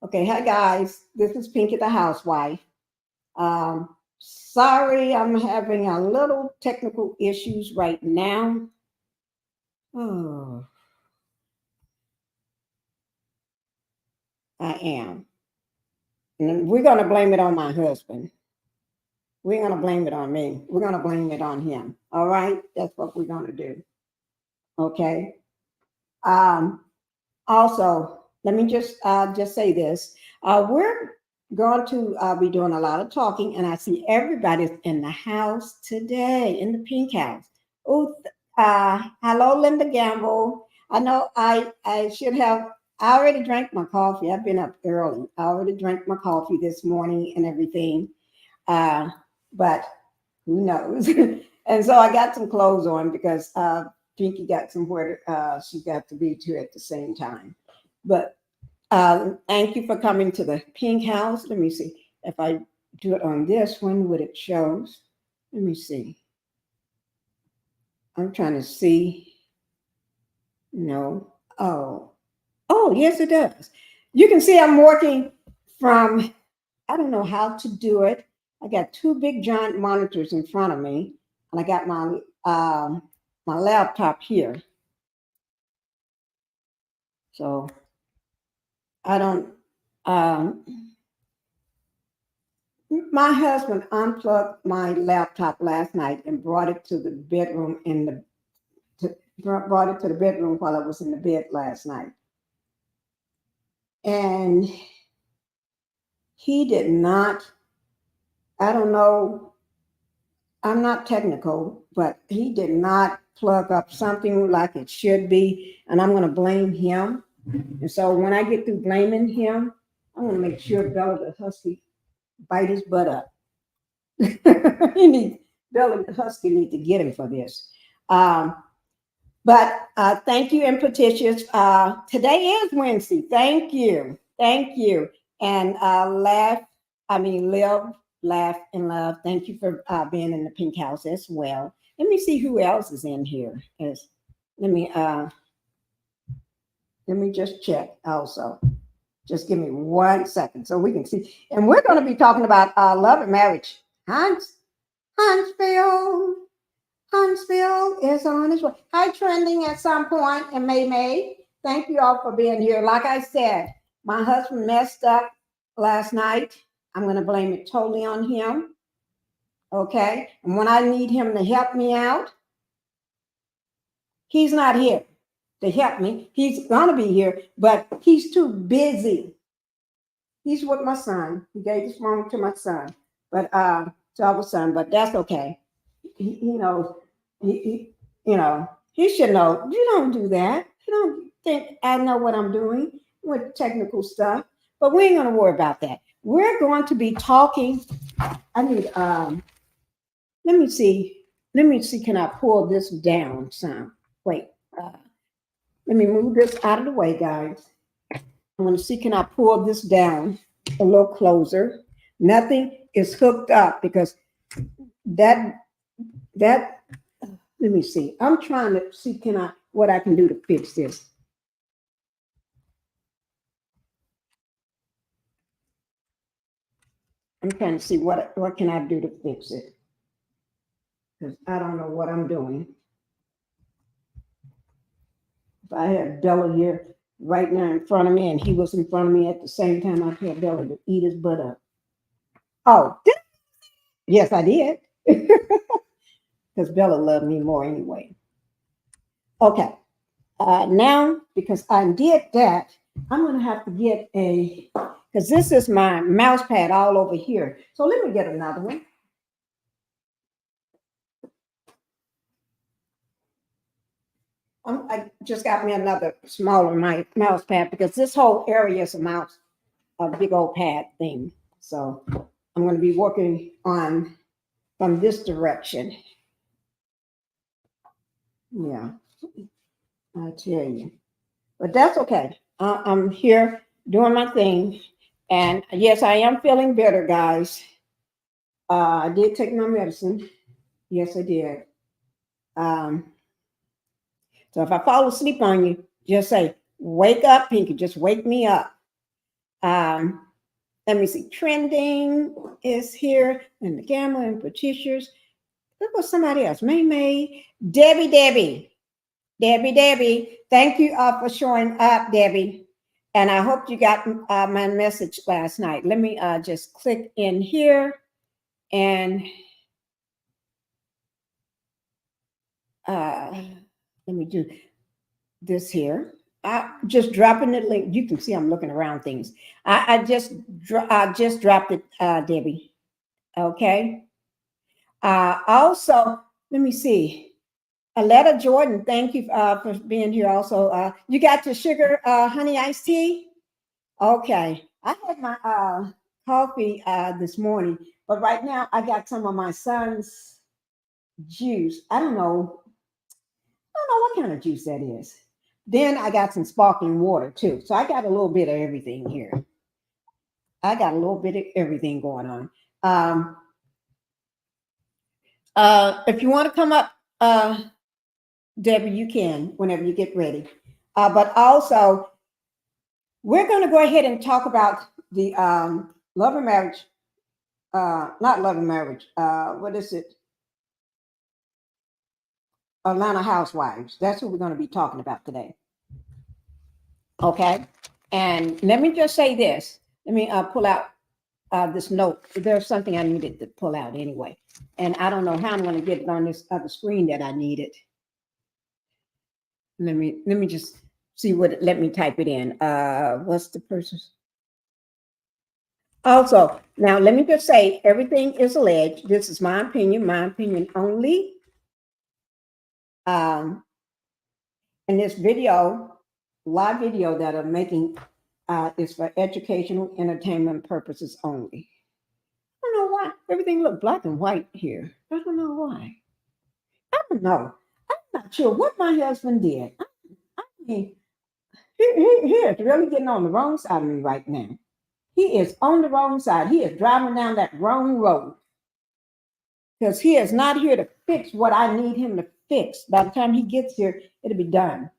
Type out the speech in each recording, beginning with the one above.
Okay, hi guys. This is Pinkie the Housewife. Sorry, I'm having a little technical issues right now. Oh, I am. And we're going to blame it on my husband. We're going to blame it on me. We're going to blame it on him. All right? That's what we're going to do. Okay? Um, Also, let me just say this. We're going to be doing a lot of talking, and I see everybody's in the house today, in the pink house. Oh, hello, Linda Gamble. I know I should have. I already drank my coffee. I've been up early. I already drank my coffee this morning and everything. Uh, but who knows? And so I got some clothes on because Pinkie got somewhere she got to be to at the same time. But thank you for coming to the pink house. Let me see if I do it on this one, what it shows. Let me see. I'm trying to see. No. Oh, yes, it does. You can see I'm working from, I don't know how to do it. I got two big giant monitors in front of me, and I got my laptop here. So I don't. Um, my husband unplugged my laptop last night and brought it to the bedroom brought it to the bedroom while I was in the bed last night, and he did not. I don't know. I'm not technical, but he did not plug up something like it should be, and I'm going to blame him. And so when I get through blaming him, I'm going to make sure Bella the Husky bite his butt up. he needs Bella the Husky need to get him for this. Um, but thank you, Imitates. Today is Wednesday. Thank you, and live, laugh, and love. Thank you for being in the pink house as well. Let me see who else is in here. Let me uh, let me just check also. Just give me 1 second so we can see. And we're going to be talking about love and marriage. Huntsville. Huntsville is on his way. Hi, trending at some point, and May. Thank you all for being here. Like I said, my husband messed up last night. I'm going to blame it totally on him. Okay. And when I need him to help me out, he's not here to help me. He's going to be here, but he's too busy. He's with my son. He gave this moment to my son, but to our son, but that's okay. He knows. He should know. You don't do that. You don't think I know what I'm doing with technical stuff. But we ain't gonna worry about that. We're going to be talking. I need let me see. Let me see, can I pull this down some? Wait, let me move this out of the way, guys. I want to see, can I pull this down a little closer? Nothing is hooked up because that that let me see. I'm trying to see what I can do to fix this. I'm trying to see what can I do to fix it because I don't know what I'm doing. If I had Bella here right now in front of me and he was in front of me at the same time, I'd tell Bella to eat his butt up. Oh, yes, I did. Because Bella loved me more anyway. Okay. Now, because I did that, I'm going to have to get because this is my mouse pad all over here. So let me get another one. I just got me another smaller mouse pad because this whole area is a big old pad thing. So I'm going to be working on from this direction. Yeah, I tell you. But that's okay. I'm here doing my thing. And yes, I am feeling better, guys. I did take my medicine. Yes, I did. Um, so if I fall asleep on you, just say, wake up, Pinkie. Just wake me up. Let me see. Trending is here, and the Gamma and Patricia's. There was somebody else. May, Debbie. Thank you for showing up, Debbie. And I hope you got my message last night. Let me just click in here and let me do this here. I just dropping the link. You can see I'm looking around things. I just dropped it, Debbie. Okay. Also, let me see. Aletta Jordan, thank you for being here. Also, you got your sugar honey iced tea? Okay. I had my coffee this morning, but right now I got some of my son's juice. I don't know what kind of juice that is. Then I got some sparkling water too. So I got a little bit of everything here. I got a little bit of everything going on. If you want to come up, Debbie, you can whenever you get ready. But also, we're going to go ahead and talk about the love and marriage. Not love and marriage. What is it? Atlanta Housewives. That's what we're going to be talking about today. Okay. And let me just say this. Let me pull out this note. There's something I needed to pull out anyway. And I don't know how I'm going to get it on this other screen that I needed. Let me just see what, let me type it in. What's the person's? Also, now let me just say, everything is alleged. This is my opinion only. And this video, live video that I'm making is for educational entertainment purposes only. I don't know why everything looked black and white here. I don't know why. I don't know. I'm not sure what my husband did. I mean, he is really getting on the wrong side of me right now. He is on the wrong side. He is driving down that wrong road because he is not here to fix what I need him to fix. By the time he gets here, it'll be done.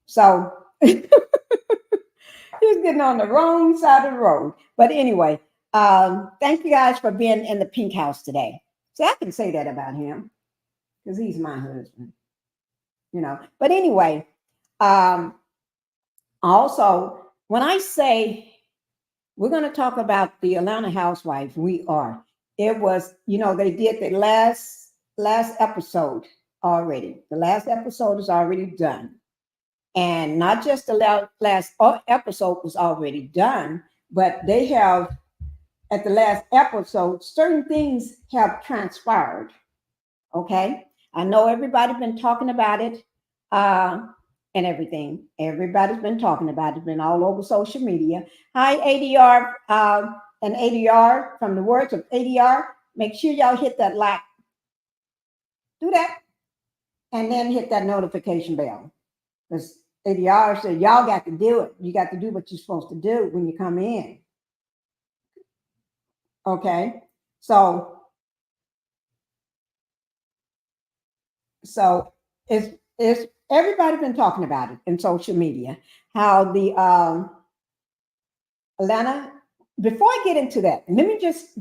So he's getting on the wrong side of the road. But anyway, thank you guys for being in the Pink House today. So I can say that about him because he's my husband, you know. But anyway, also, when I say we're going to talk about the Atlanta Housewife, we are. It was, you know, they did the last episode already. The last episode is already done. And not just the last episode was already done, but they have, at the last episode, certain things have transpired. Okay? I know everybody's been talking about it and everything. Everybody's been talking about it. It's been all over social media. Hi, ADR and ADR. From the words of ADR, make sure y'all hit that like. Do that. And then hit that notification bell. Because ADR said, y'all got to do it. You got to do what you're supposed to do when you come in. Okay? So it's everybody's been talking about it in social media, how the Atlanta, before I get into that,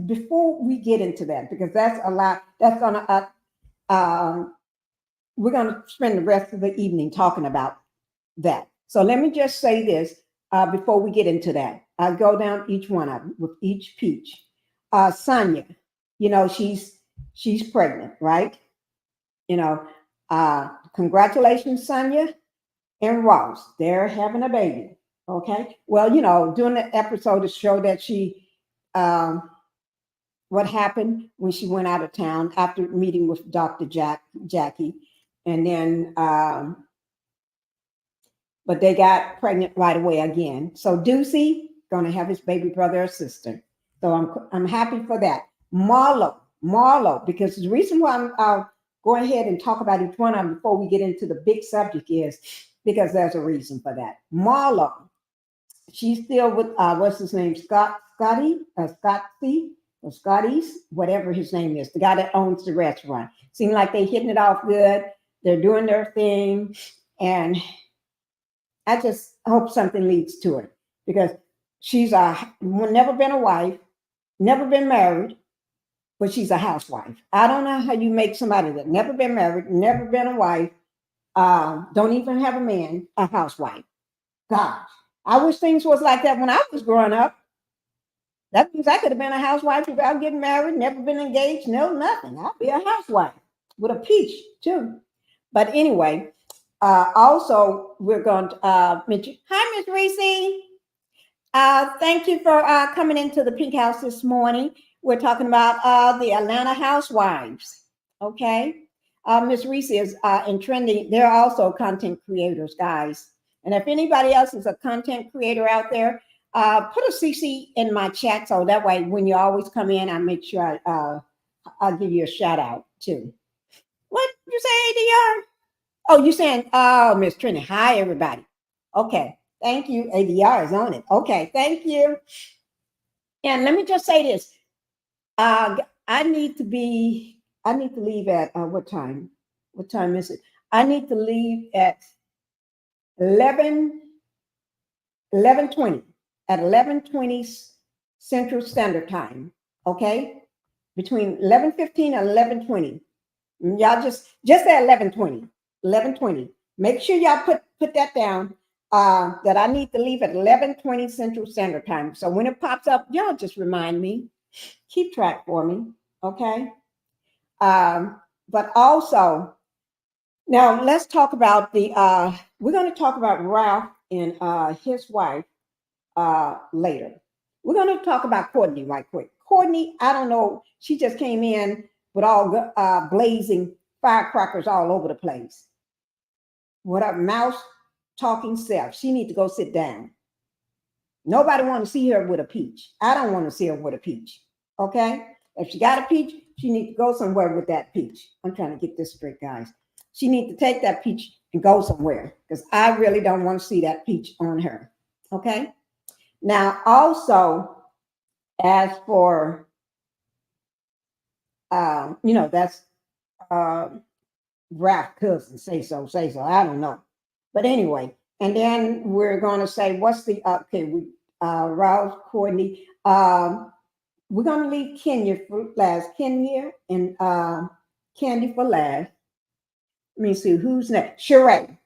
before we get into that, because that's a lot, that's gonna, we're gonna spend the rest of the evening talking about that. So let me just say this before we get into that. I'll go down each one of them with each peach. Sonia, you know, she's pregnant, right? You know, congratulations, Sonia and Ross. They're having a baby. Okay. Well, you know, during the episode to show that she, what happened when she went out of town after meeting with Dr. Jackie, and then, but they got pregnant right away again. So Deucey gonna have his baby brother or sister. So I'm happy for that. Marlo, because the reason why I'll go ahead and talk about each one of them before we get into the big subject is because there's a reason for that. Marlo, she's still with what's his name? Scotty's, whatever his name is, the guy that owns the restaurant. Seem like they're hitting it off good. They're doing their thing. And I just hope something leads to it because She's never been a wife, never been married, but she's a housewife. I don't know how you make somebody that never been married, never been a wife, don't even have a man, a housewife. Gosh, I wish things was like that when I was growing up. That means I could have been a housewife without getting married, never been engaged, no nothing. I'll be a housewife with a peach too. But anyway, also we're going to mention. Hi, Miss Reese. Thank you for coming into the Pink House this morning. We're talking about the Atlanta housewives. Okay. Miss Reese is in trending. They're also content creators, guys. And if anybody else is a content creator out there, put a CC in my chat so that way when you always come in, I make sure I'll give you a shout out too. What did you say, ADR? Oh, you saying, oh, Miss Trini. Hi, everybody. Okay. Thank you. ADR is on it. Okay. Thank you. And let me just say this. I need to leave at what time? What time is it? I need to leave at 11:20 at 11:20 Central Standard Time. Okay, between 11:15 and 11:20. Y'all just at 11:20. 11:20. Make sure y'all put that down. That I need to leave at 11:20 Central Standard Time. So when it pops up, y'all just remind me. Keep track for me, okay? But also, now let's talk about we're going to talk about Ralph and his wife later. We're going to talk about Courtney right quick. Courtney, I don't know, she just came in with all blazing firecrackers all over the place. What a mouse talking self. She need to go sit down. Nobody want to see her with a peach. I don't want to see her with a peach. Okay? If she got a peach, she need to go somewhere with that peach. I'm trying to get this straight, guys. She need to take that peach and go somewhere because I really don't want to see that peach on her. Okay? Now, also, as for, that's Ralph's cousin. Say so. I don't know. But anyway, and then we're going to say, what's the, Ralph, Courtney, we're going to leave Kenya for last. Kenya and Candy for last. Let me see who's next. Sheree,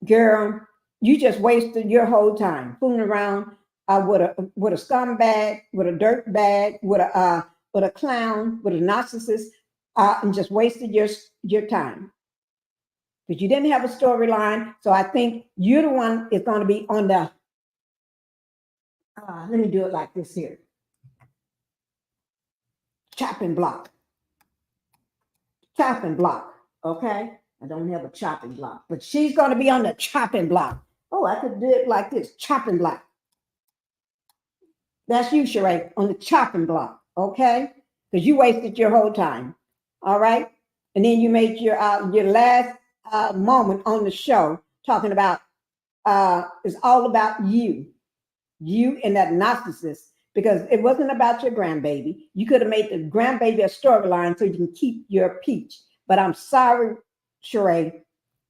girl, you just wasted your whole time fooling around with a scumbag, with a dirt bag, with a clown, with a narcissist, and just wasted your time because you didn't have a storyline. So I think you're the one is going to be on the. Let me do it like this here. Chopping block. Okay? I don't have a chopping block, but she's going to be on the chopping block. Oh, I could do it like this, chopping block. That's you, Sheree, on the chopping block, okay? Because you wasted your whole time, all right? And then you made your last moment on the show talking about it's all about you and that narcissist, because it wasn't about your grandbaby. You could have made the grandbaby a storyline so you can keep your peach. But I'm sorry, Sheree,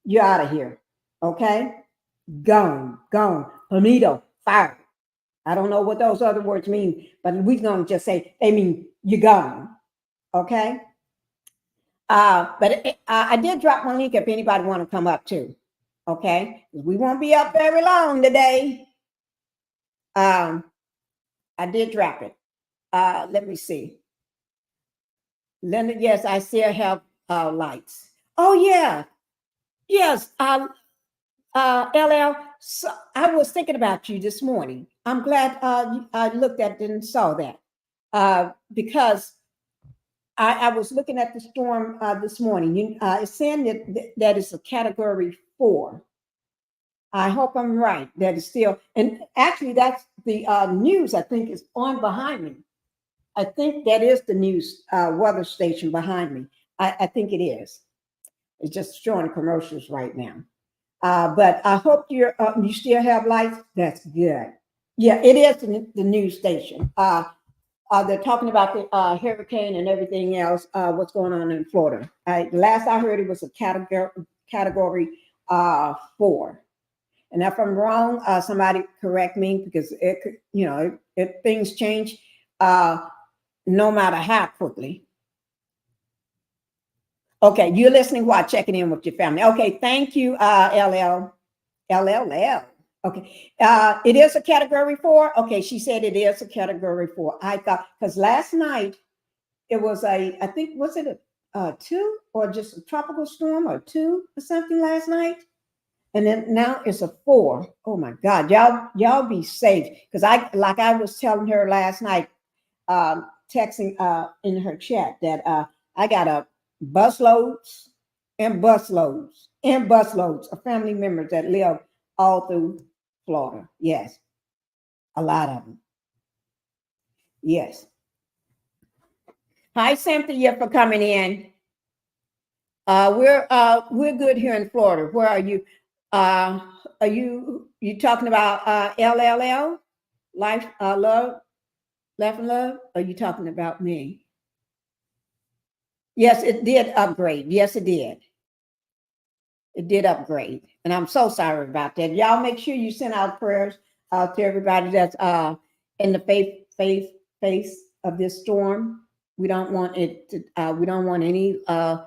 you're out of here, okay? Gone. Bonito, fired. I don't know what those other words mean, but we're going to just say they mean you're gone, okay? But I did drop one link if anybody want to come up too, okay? We won't be up very long today. I did drop it. Let me see. Linda, yes, I still have lights. Oh, yeah. Yes, LL, so I was thinking about you this morning. I'm glad I looked at it and saw that because I was looking at the storm this morning. It's saying that it's a category 4. I hope I'm right. That is still, and actually that's the news I think is on behind me. I think that is the news weather station behind me. I think it is. It's just showing commercials right now. But I hope you still have lights. That's good. Yeah, it is the news station. They're talking about the hurricane and everything else. What's going on in Florida? Last I heard, it was a category 4. And if I'm wrong, somebody correct me because it could, if things change, no matter how quickly. Okay, you're listening while checking in with your family. Okay, thank you, LLL. Okay, it is a category 4. Okay, she said it is a category 4. I thought because last night it was I think was it a 2 or just a tropical storm or 2 or something last night, and then now it's a 4. Oh my God, y'all be safe because I was telling her last night, texting in her chat that I got a busloads and busloads and busloads of family members that live all through Florida. Yes, a lot of them. Yes. Hi, Cynthia, for coming in. We're good here in Florida. Where are you? Are you talking about LLL, life, love, laugh and love? Or are you talking about me? Yes, it did upgrade. Yes, it did. It did upgrade, and I'm so sorry about that. Y'all make sure you send out prayers to everybody that's in the face of this storm. We don't want it to. We don't want anybody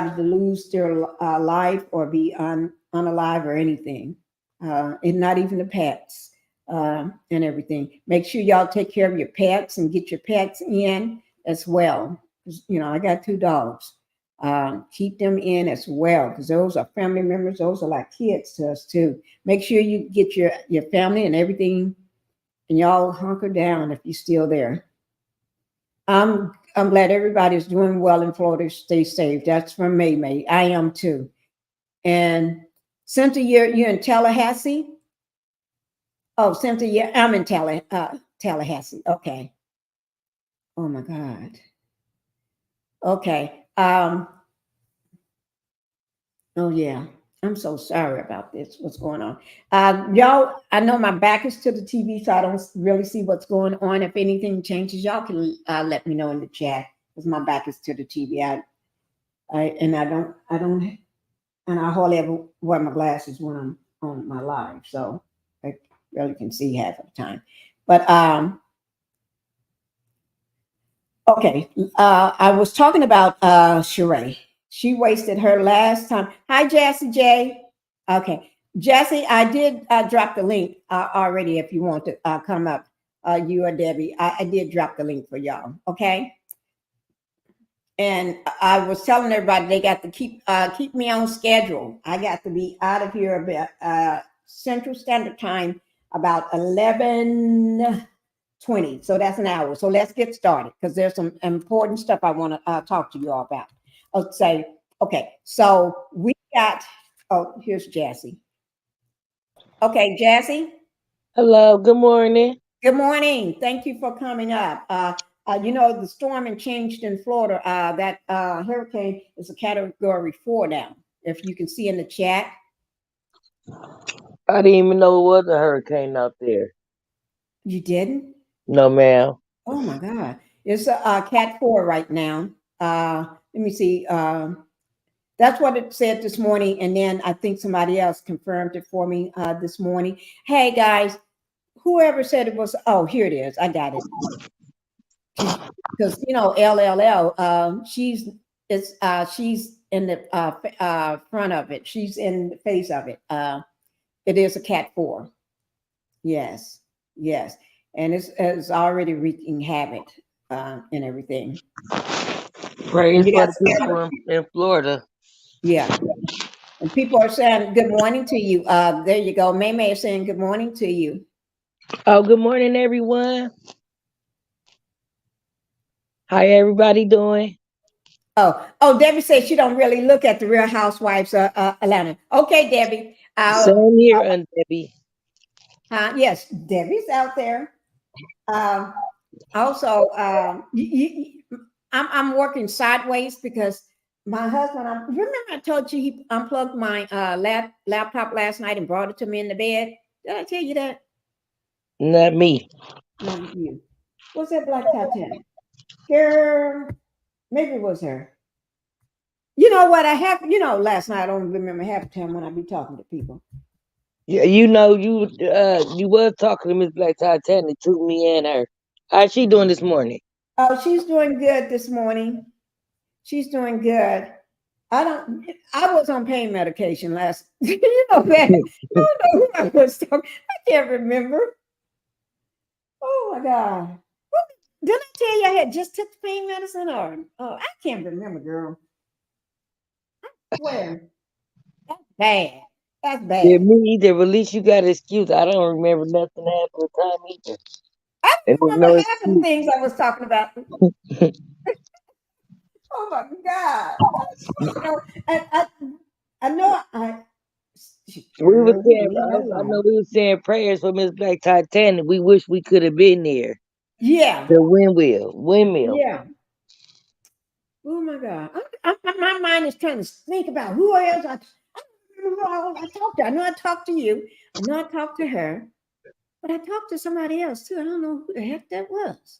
to lose their life or be unalive or anything, and not even the pets and everything. Make sure y'all take care of your pets and get your pets in as well. I got 2 dogs. Keep them in as well because those are family members. Those are like kids to us too. Make sure you get your family and everything, and y'all hunker down if you're still there. I'm glad everybody's doing well in Florida. Stay safe. That's from May. I am too. And Cynthia, you're in Tallahassee. Oh, Cynthia, I'm in Tallahassee. Okay. Oh my God. Okay. Oh yeah. I'm so sorry about this. What's going on? Y'all, I know my back is to the TV, so I don't really see what's going on. If anything changes, y'all can let me know in the chat because my back is to the TV. And I hardly ever wear my glasses when I'm on my live, so I really can see half of the time. But okay, I was talking about Sheree. She wasted her last time. Hi, Jessie J. Okay, Jessie, I did drop the link already. If you want to come up, you or Debbie, I did drop the link for y'all. Okay, and I was telling everybody they got to keep me on schedule. I got to be out of here about Central Standard Time about 11:20. So that's an hour. So let's get started because there's some important stuff I want to talk to you all about. I'll say, okay, so we got, here's Jassy. Okay, Jassy. Hello, good morning. Good morning. Thank you for coming up. The storm and changed in Florida. That hurricane is a category 4 now. If you can see in the chat. I didn't even know it was a hurricane out there. You didn't? No, ma'am. Oh my God. It's a cat 4 right now. Let me see. That's what it said this morning. And then I think somebody else confirmed it for me this morning. Hey guys, whoever said it was, oh, here it is. I got it. Because LLL, she's in the front of it. She's in the face of it. It is a cat 4. Yes, yes, and it's already wreaking havoc and everything. Praise And you for got the people in Florida. yeah, and people are saying good morning to you. There you go. May is saying good morning to you. Oh, good morning, everyone. How everybody doing? Oh, Debbie says she don't really look at the Real Housewives of Atlanta. Okay, Debbie. Same here, Aunt Debbie. Yes, Debbie's out there. Also, I'm working sideways because my husband. Remember I told you he unplugged my laptop last night and brought it to me in the bed. Did I tell you that? Not me. Not you. What's that black Titanic? Girl, maybe it was her. You know what? Last night I don't remember half the time when I be talking to people. Yeah, you was talking to Miss Black Titanic to me and her. How's she doing this morning? Oh, she's doing good this morning. She's doing good. I was on pain medication last, you know that. I don't know who I was talking. I can't remember. Oh my God. Didn't I tell you I had just took the pain medicine or oh I can't remember, girl. Swear. That's bad. That's Yeah, bad. me either. But at least you got an excuse. I don't remember nothing happened at the time either. I And there's remember no half of the excuse. things I was talking about. Oh my God. You know, I know We were girl, you saying, leave that I know alone. we were saying prayers for Miss Black Titanic. We wish we could have been there. Yeah. The windmill. Yeah. Oh my God. My mind is trying to think about who else I don't know who I talked to. I know I talked to you. I know I talked to her, but I talked to somebody else too. I don't know who the heck that was.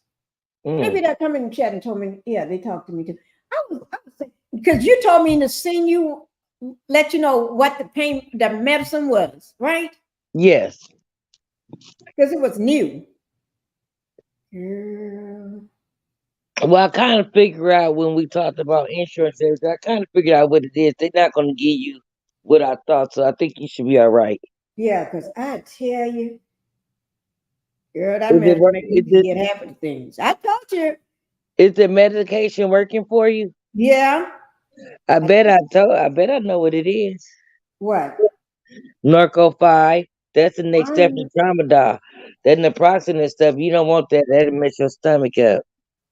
Mm. Maybe they come in the chat and told me, yeah, they talked to me too. I was thinking, because you told me to send you, let you know what the medicine was, right? Yes. Because it was new. Girl. Well, I kind of figure out when we talked about insurance, I kind of figured out what it is. They're not going to give you what I thought, so I think you should be all right. Yeah, because I tell you, girl, that Is it medicine work? made me forget half of the things. I told you. Is the medication working for you? Yeah. I, I bet I know what it is. what? Narco 5. That's the I next step don't, to tramadol. That naproxen and stuff. You don't want that. That'll mess your stomach up.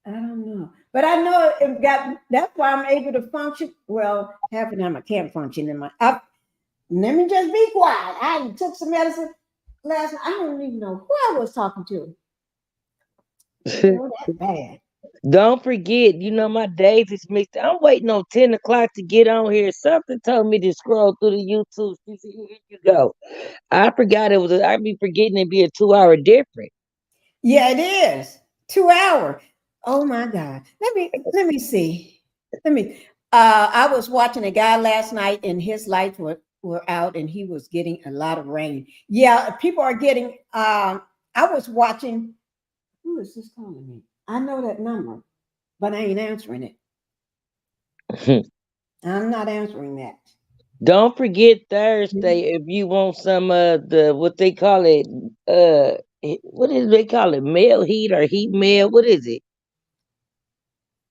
I don't know. But I know it got, that's why I'm able to function. Well, half the time I can't function in let me just be quiet. I took some medicine last night. I don't even know who I was talking to. Girl, that's bad. Don't forget, my days is mixed. I'm waiting on 10 o'clock to get on here. Something told me to scroll through the YouTube. She said, here you go. I forgot I be forgetting it be a 2 hour difference. Yeah, it is. 2 hours. Oh my God. Let me see. Let me I was watching a guy last night and his lights were out and he was getting a lot of rain. Yeah, people are getting I was watching who is this calling me? I know that number, but I ain't answering it. I'm not answering that. Don't forget Thursday if you want some of the what they call it, what is they call it? Male heat or heat mail? What is it?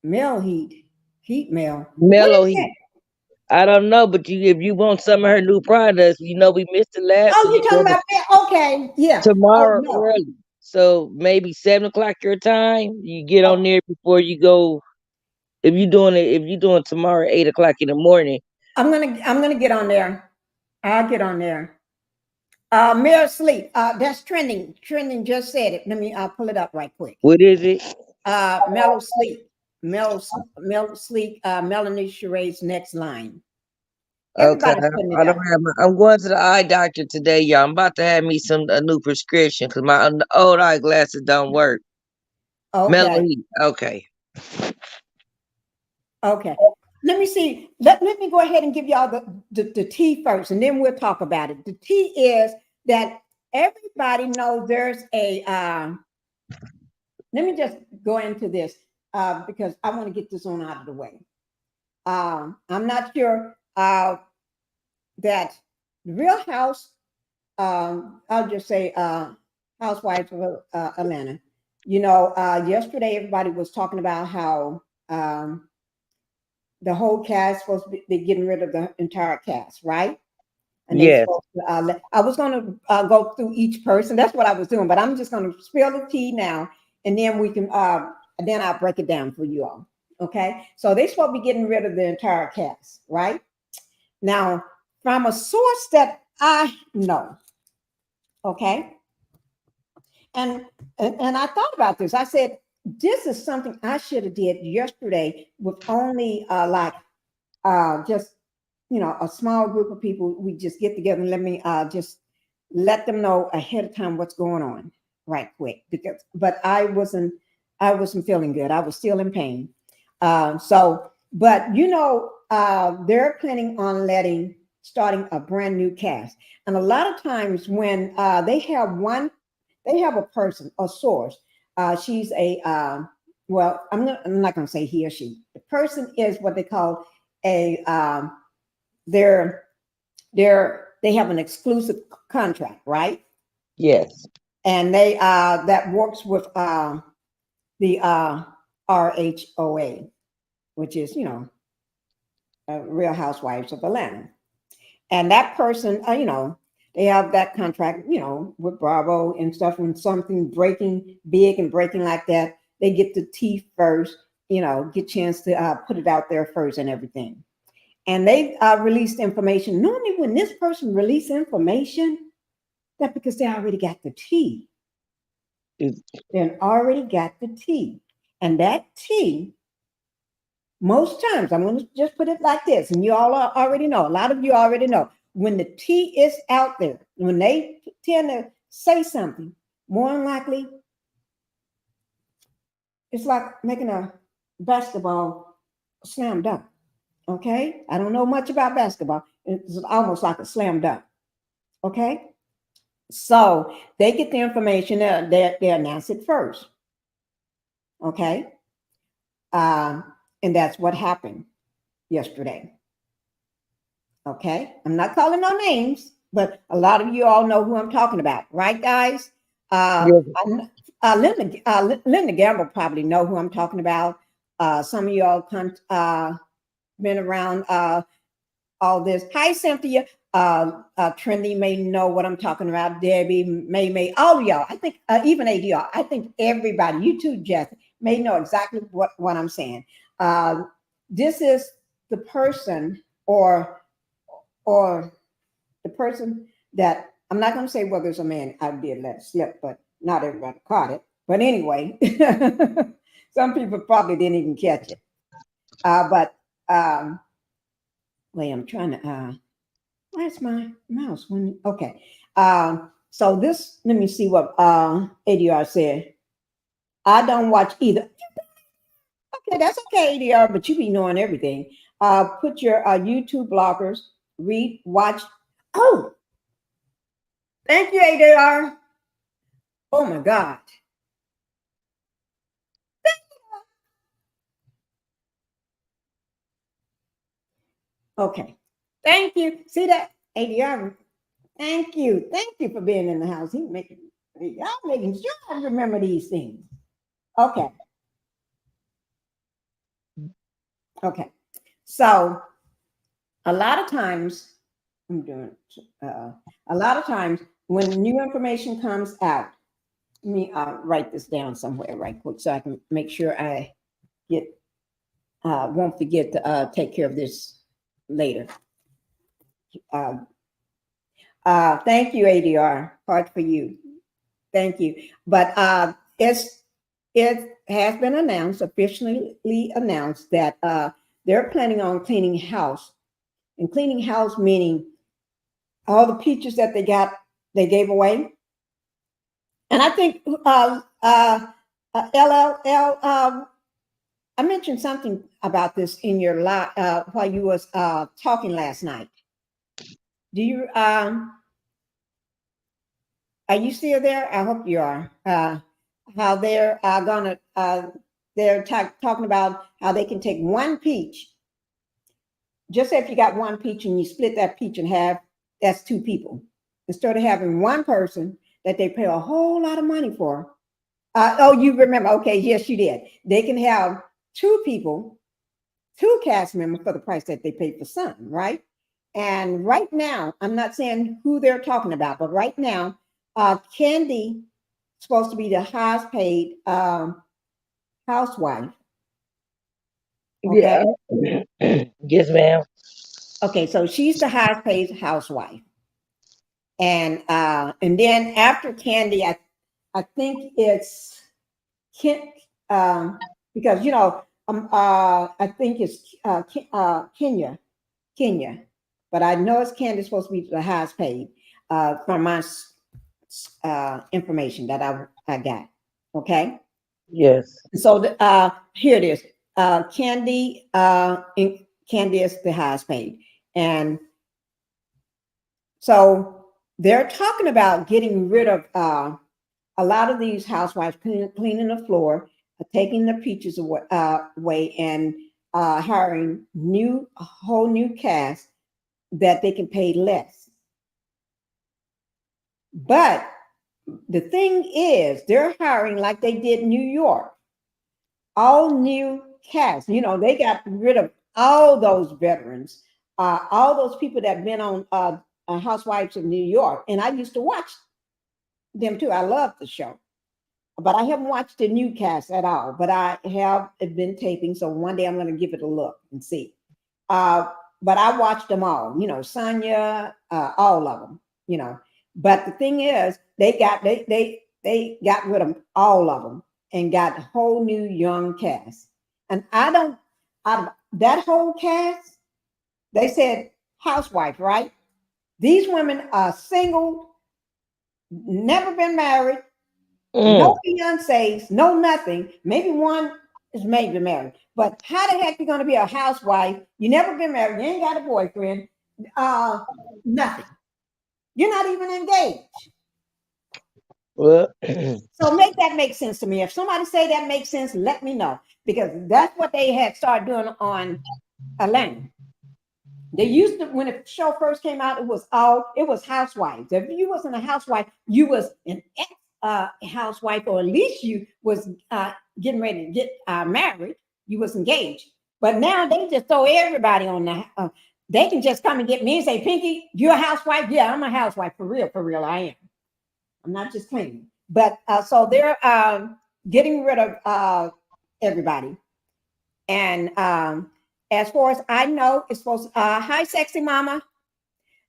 Mail heat. Heat mail. What Mellow is heat. that? I don't know, but if you want some of her new products, we missed it last Oh, week. you're You talking better about mail. Okay. Yeah. Oh tomorrow no. early. So maybe 7 o'clock your time. You get Oh, on there before you go. If you're doing tomorrow 8 o'clock in the morning, I'm gonna get on there. I'll get on there. Mirror sleep. That's trending. Trending just said it. Let me pull it up right quick. what is it? Mellow sleep. Mellow sleep. Melanie Cherade's next line. Okay, Everybody's putting it I don't up. have I'm going to the eye doctor today, y'all. I'm about to have me a new prescription because my old eyeglasses don't work. Mellow Okay. heat. Okay. Okay. Let me see. Let me go ahead and give y'all the tea first, and then we'll talk about it. The tea is that everybody knows there's a let me just go into this because I want to get this on out of the way. I'm not sure that the Real House, I'll just say Housewives of Atlanta. Yesterday everybody was talking about how the whole cast supposed to be getting rid of the entire cast, right? And they Yes. supposed to. I was going to go through each person. That's what I was doing, but I'm just going to spill the tea now, and then we can. Then I'll break it down for you all. Okay. So they supposed to be getting rid of the entire cast, right? Now, from a source that I know, okay, and I thought about this. I said this is something I should have did yesterday with only just a small group of people. We just get together and let me just let them know ahead of time what's going on right quick but I wasn't feeling good. I was still in pain. But they're planning on letting starting a brand new cast. And a lot of times when they have a person, a source. She's a well, I'm not going to say he or she. The person is what they call a they have an exclusive contract, right? Yes. And they that works with the RHOA, which is Real Housewives of Atlanta. And that person, they have that contract, with Bravo and stuff. When something breaking big and breaking like that, they get the tea first, get chance to put it out there first and everything. And they released information. Normally, when this person release information, that's because they already got the tea. They already got the tea, and that tea. Most times, I'm going to just put it like this, and you all already know. A lot of you already know. When the tea is out there, when they tend to say something, more than likely, it's like making a basketball slam dunk. Okay? I don't know much about basketball. It's almost like a slam dunk. Okay? So they get the information, they announce it first. Okay? And that's what happened yesterday. Okay, I'm not calling no names, but a lot of you all know who I'm talking about, right, guys? Yes. Linda Gamble probably know who I'm talking about. Some of y'all been around all this. Hi, Cynthia. Trendy may know what I'm talking about. Debbie, May, all of y'all. I think even ADR. I think everybody, you too, Jeff, may know exactly what I'm saying. This is the person or the person that I'm not going to say whether it's a man. I did let it slip, but not everybody caught it. But anyway, some people probably didn't even catch it. But wait, I'm trying to. Where's my mouse? Okay. So this. Let me see what ADR said. I don't watch either. Okay, that's okay, ADR, but you be knowing everything. Put your YouTube bloggers, read, watch. Oh, thank you, ADR. Oh my God. Okay. Thank you. See that? ADR. Thank you. Thank you for being in the house. Y'all making sure I remember these things. Okay. Okay. So a lot of times, a lot of times when new information comes out, let me write this down somewhere right quick so I can make sure I won't forget to take care of this later. Thank you, ADR. Hard for you. Thank you. But it has been announced, officially announced, that they're planning on cleaning house. And cleaning house meaning all the peaches that they gave away. And I think LLL, I mentioned something about this in your live while you was talking last night. Do you are you still there? I hope you are. How they're talking about how they can take one peach. Just say if you got one peach and you split that peach in half, that's two people. Instead of having one person that they pay a whole lot of money for. Oh, you remember? Okay, yes, you did. They can have two people, two cast members for the price that they paid for something, right? And right now, I'm not saying who they're talking about, but right now, Candy is supposed to be the highest paid housewife. Okay. Yeah. Yes, ma'am. Okay, so she's the highest paid housewife. And then after Candy, I think it's Kent, because I think it's Kenya, but I know it's Candace supposed to be the highest paid from my information that I got. Okay. Yes. So here it is. Candy is the highest paid, and So they're talking about getting rid of a lot of these housewives, cleaning the floor, taking the peaches away, and hiring a whole new cast that they can pay less. But the thing is, they're hiring like they did New York, all new cast. You know, they got rid of all those veterans, all those people that have been on Housewives of New York. And I used to watch them too. I love the show, but I haven't watched the new cast at all. But I have been taping, so one day I'm going to give it a look and see. Uh, but I watched them all. You know, Sonya, all of them. You know, but the thing is, they got rid of all of them and got a whole new young cast. And I don't, out of that whole cast, they said housewife, right? These women are single, never been married, no fiancés, no nothing. Maybe one is maybe married. But how the heck you gonna be a housewife? You never been married, you ain't got a boyfriend, nothing. You're not even engaged. Well, So make that make sense to me. If somebody say that makes sense, let me know. Because that's what they had started doing on Atlanta. They used to, when the show first came out, it was housewives. If you wasn't a housewife, you was an housewife, or at least you was getting ready to get married. You was engaged. But now they just throw everybody on the. They can just come and get me and say, "Pinkie, you're a housewife." Yeah, I'm a housewife for real. I am. I'm not just claiming. But so they're getting rid of everybody. And as far as I know, it's supposed to, hi, sexy mama.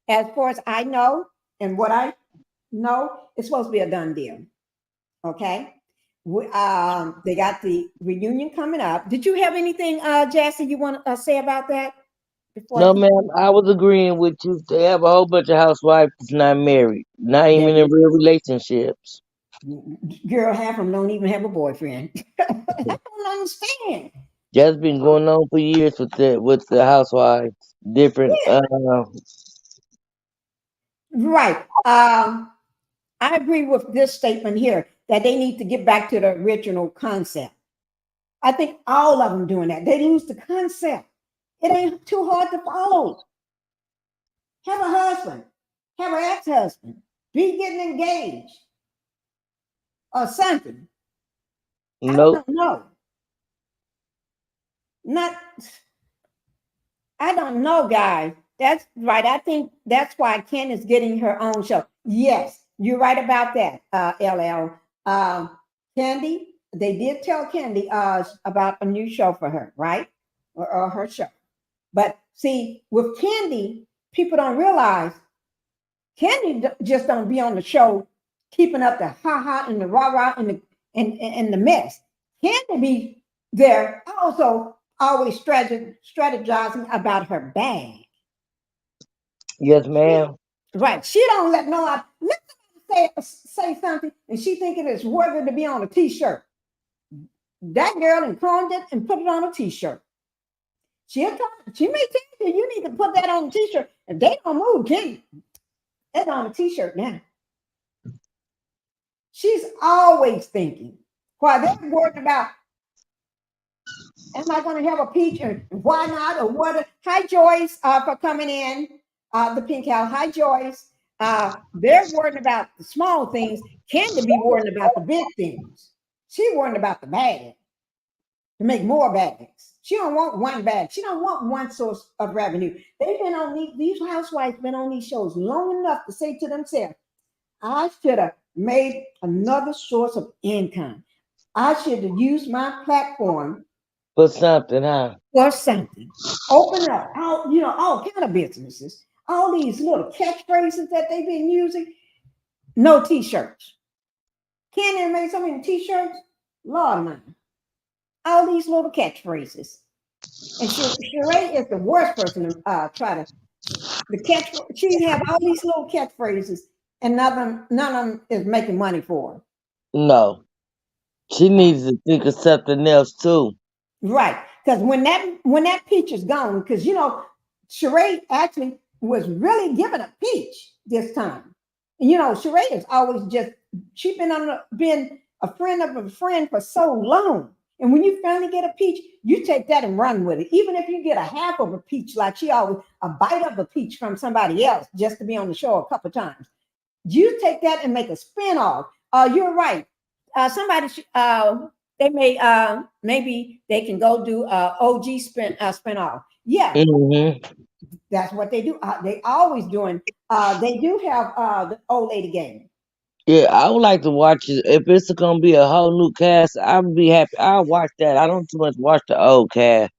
As far as I know, and what I know, it's supposed to be a done deal. Okay. They got the reunion coming up. Did you have anything, Jassy, you want to say about that before I no, keep? ma'am, I was agreeing with you. They have a whole bunch of housewives that's not married, not There even in you real relationships. girl, half of them don't even have a boyfriend. I don't understand. That's been going on for years with the housewives. Different. Yeah, right. I agree with this statement here that they need to get back to the original concept. I think all of them doing that. They lose the concept. It ain't too hard to follow. Have a husband, have an ex-husband, be getting engaged or something. I nope. don't know. Not, I don't know, guys. That's right. I think that's why Ken is getting her own show. Yes, you're right about that, LL. Candy, they did tell Candy about a new show for her, right? Or her show. But see, with Candy, people don't realize Candy just don't be on the show keeping up the ha ha and the rah rah and the mess. Candy be there also always strategizing about her bag. Yes, She, ma'am. right. She don't let no let somebody say something and she thinking it's worthy to be on a t-shirt. That girl and coined it and put it on a t-shirt. She may tell you need to put that on a t-shirt. If they don't move, Candy, that's on a t-shirt now. She's always thinking. While they're worried about, am I going to have a peach and why not or what? Hi, Joyce, for coming in, the Pink House. Hi, Joyce. They're worried about the small things. Candy be worrying about the big things. She worried about the bag to make more bags. She don't want one bag. She don't want one source of revenue. They've been on these housewives been on these shows long enough to say to themselves, I should have made another source of income. I should have used my platform For something, huh? for something. Open up all kind of businesses. All these little catchphrases that they've been using. No t-shirts. Candy made so many t-shirts. Lord mine. All these little catchphrases. And Sheree is the worst person to try to the catch. She have all these little catchphrases, and none of them is making money for her. No. She needs to think of something else too. Right. Because when that peach is gone, because Sheree actually was really given a peach this time. And Sheree is always she's been a friend of a friend for so long. And when you finally get a peach, you take that and run with it. Even if you get a half of a peach, like she always, a bite of a peach from somebody else just to be on the show a couple times. You take that and make a spin-off. You're right. Somebody, they may, maybe they can go do OG spin-off. Yeah, that's what they do. They always doing. They do have the old lady game. Yeah, I would like to watch it. If it's gonna be a whole new cast, I'd be happy. I'll watch that. I don't too much watch the old cast,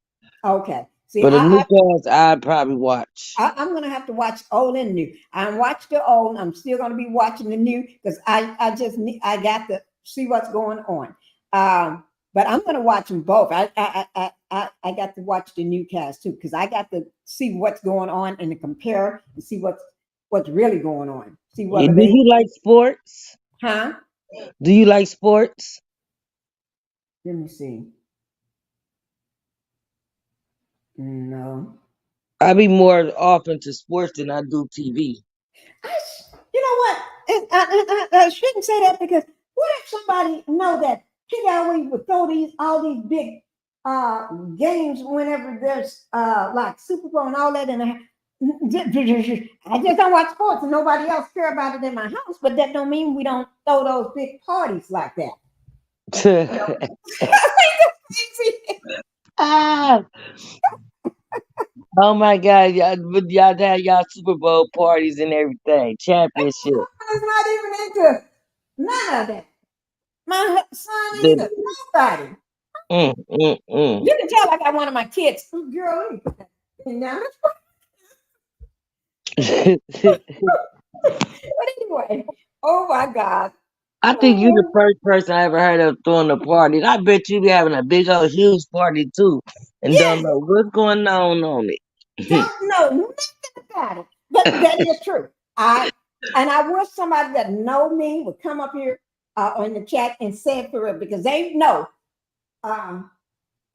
Okay. See, but the new cast I'd probably watch. I'm gonna have to watch old and new. I watched the old. I'm still gonna be watching the new because I got to see what's going on. But I'm gonna watch them both. I got to watch the new cast too because I got to see what's going on and to compare and see what's really going on. See whether Do you like sports? Huh? Do you like sports? Let me see. No. I be more often to sports than I do TV. You know what? I shouldn't say that because what if somebody know that Pinkie always would throw all these big games whenever there's like Super Bowl and all that I just don't watch sports and nobody else care about it in my house, but that don't mean we don't throw those big parties like that. Ah, oh my God! Y'all had y'all Super Bowl parties and everything, championship. It's not even into none of that. My son either. Nobody. You can tell I got one of my kids. Oh, girl, let me put that thing down. But anyway, oh my God. I think you the first person I ever heard of throwing a party. I bet you be having a big old huge party too, and don't know what's going on it. Don't know nothing about it. But that is true. I wish somebody that know me would come up here in the chat and say it for real because they know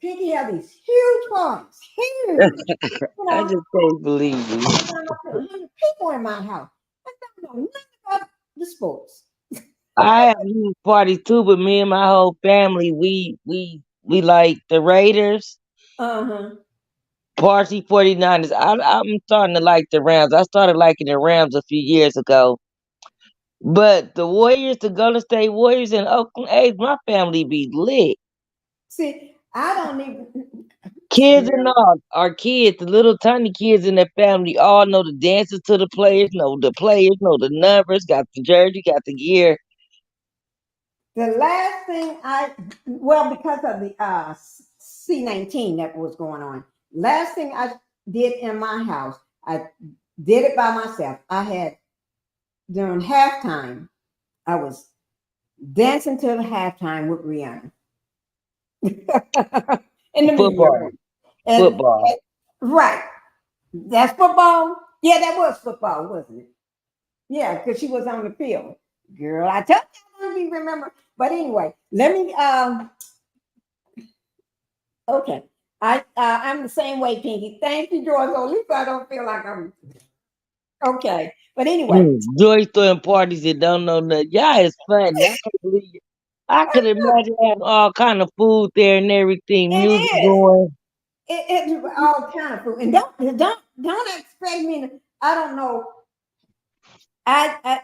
Pinkie have these huge parties. Huge. I just can't believe you. 100 people in my house. I don't know nothing about the sports. I have a huge party too, but me and my whole family, we like the Raiders, Party 49ers. I'm starting to like the Rams. I started liking the Rams a few years ago. But the Warriors, the Golden State Warriors in Oakland, hey, my family be lit. See, I don't even. Kids and all, our kids, the little tiny kids in their family, all know the dances to the players, know the numbers, got the jersey, got the gear. The last thing because of the C19 that was going on, last thing I did in my house, I did it by myself. I had, during halftime, I was dancing to the halftime with Rihanna. In the Football. Football. Right. That's football? Yeah, that was football, wasn't it? Yeah, because she was on the field. Girl, I told you I don't remember. But anyway, let me okay. I'm the same way, Pinkie. Thank you, George. At least I don't feel like I'm okay. But anyway. Joy throwing parties that don't know nothing. Y'all is funny. I can't believe it. I could imagine having all kind of food there and everything, music going. It's all kind of food. And don't expect me to, I don't know. I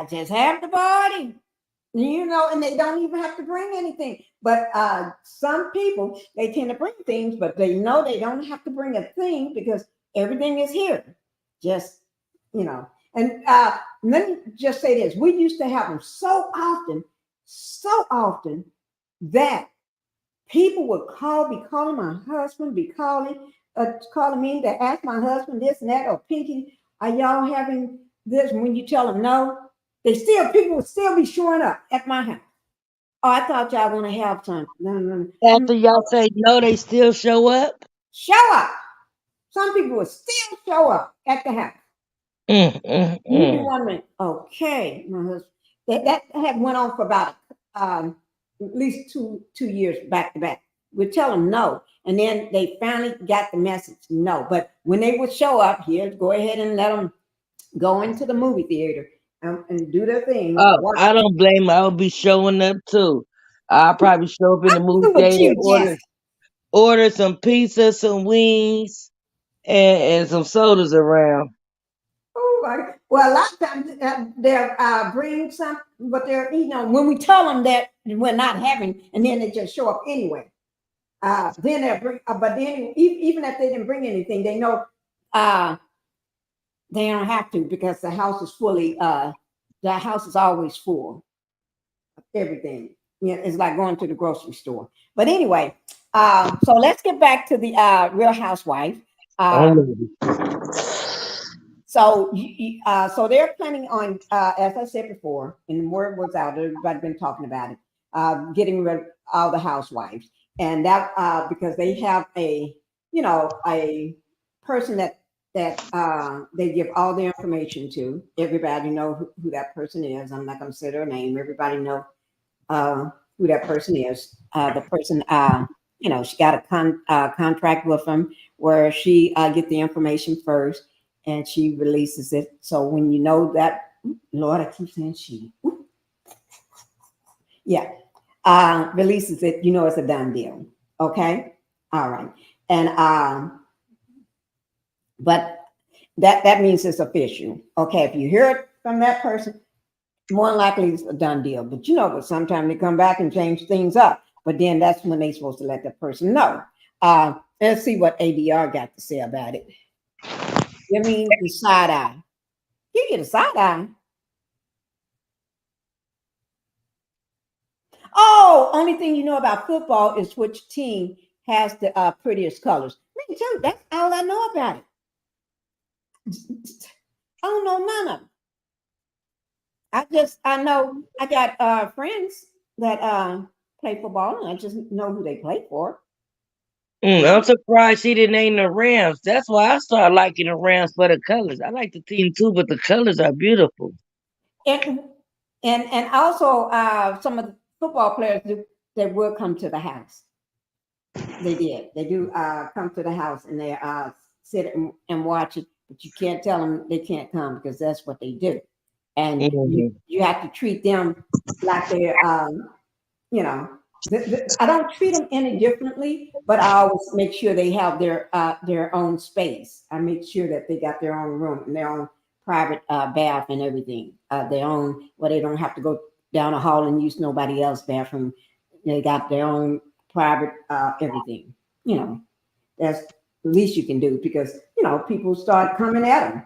just have the party. And they don't even have to bring anything. But some people, they tend to bring things, but they know they don't have to bring a thing because everything is here. Just, and let me just say this. We used to have them so often that people would be calling my husband, calling me to ask my husband this and that, or Pinkie, are y'all having this? And when you tell them no, people will still be showing up at my house. Oh, I thought y'all gonna have something. No. After y'all say no, they still show up? Show up. Some people will still show up at the house. You be wondering, okay, my husband. That had went on for about at least two years back to back. We tell them no, And then they finally got the message. No, but when they would show up here, go ahead and let them go into the movie theater and do their thing. Oh, Watch. I don't blame her. I would be showing up too. I'll probably show up in the I'm movie through with theater, you, Jess. order some pizza, some wings, and some sodas around. Oh my! Well, a lot of times they're bring some, but they're when we tell them that we're not having, and then they just show up anyway. Then they'll bring, but then even if they didn't bring anything, they know uh, they don't have to because the house is fully. The house is always full of everything. It's like going to the grocery store. But anyway, so let's get back to the Real Housewife. Oh, So they're planning on, as I said before, and the word was out, everybody been talking about it, getting rid of all the housewives, and that because they have a person that they give all the information to. Everybody know who that person is. I'm not going to say their name. Everybody know uh, who that person is. The person, she got a contract with them where she get the information first and she releases it. So when you know that, Lord, I keep saying she, yeah, releases it, you know it's a done deal. Okay, all right, and but that means it's official. Okay, if you hear it from that person, more than likely it's a done deal. But but sometimes they come back and change things up. But then that's when they're supposed to let the person know. Let's see what ADR got to say about it. You mean the side eye? You get a side eye. Oh, only thing you know about football is which team has the prettiest colors. Me too. That's all I know about it. I don't know none of them. I know I got friends that play football, and I just know who they play for. I'm surprised she didn't name the Rams. That's why I started liking the Rams for the colors. I like the team too, but the colors are beautiful. And and also some of the football players that will come to the house. They did. They do come to the house and they sit and watch it, but you can't tell them they can't come because that's what they do. And Mhm. you have to treat them like they're you know, I don't treat them any differently, but I always make sure they have their own space. I make sure that they got their own room and their own private bath and everything. Their own where they don't have to go down a hall and use nobody else's bathroom. They got their own private everything. That's the least you can do because people start coming at them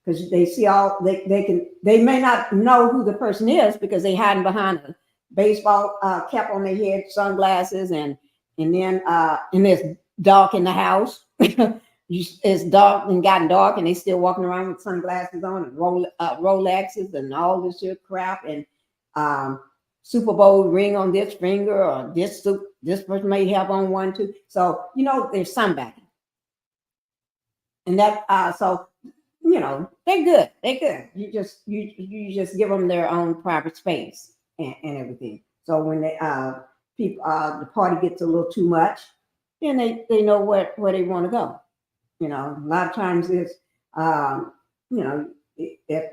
because they see all they may not know who the person is because they hiding behind a baseball cap on their head, sunglasses, and it's dark in the house. It's dark and gotten dark, and they still walking around with sunglasses on and Rolexes and all this shit crap and Super Bowl ring on this finger or this person may have on one too. So there's somebody, and that so they're good. They're good. You just give them their own private space and everything. So when they people the party gets a little too much, then they know where they want to go. A lot of times it's if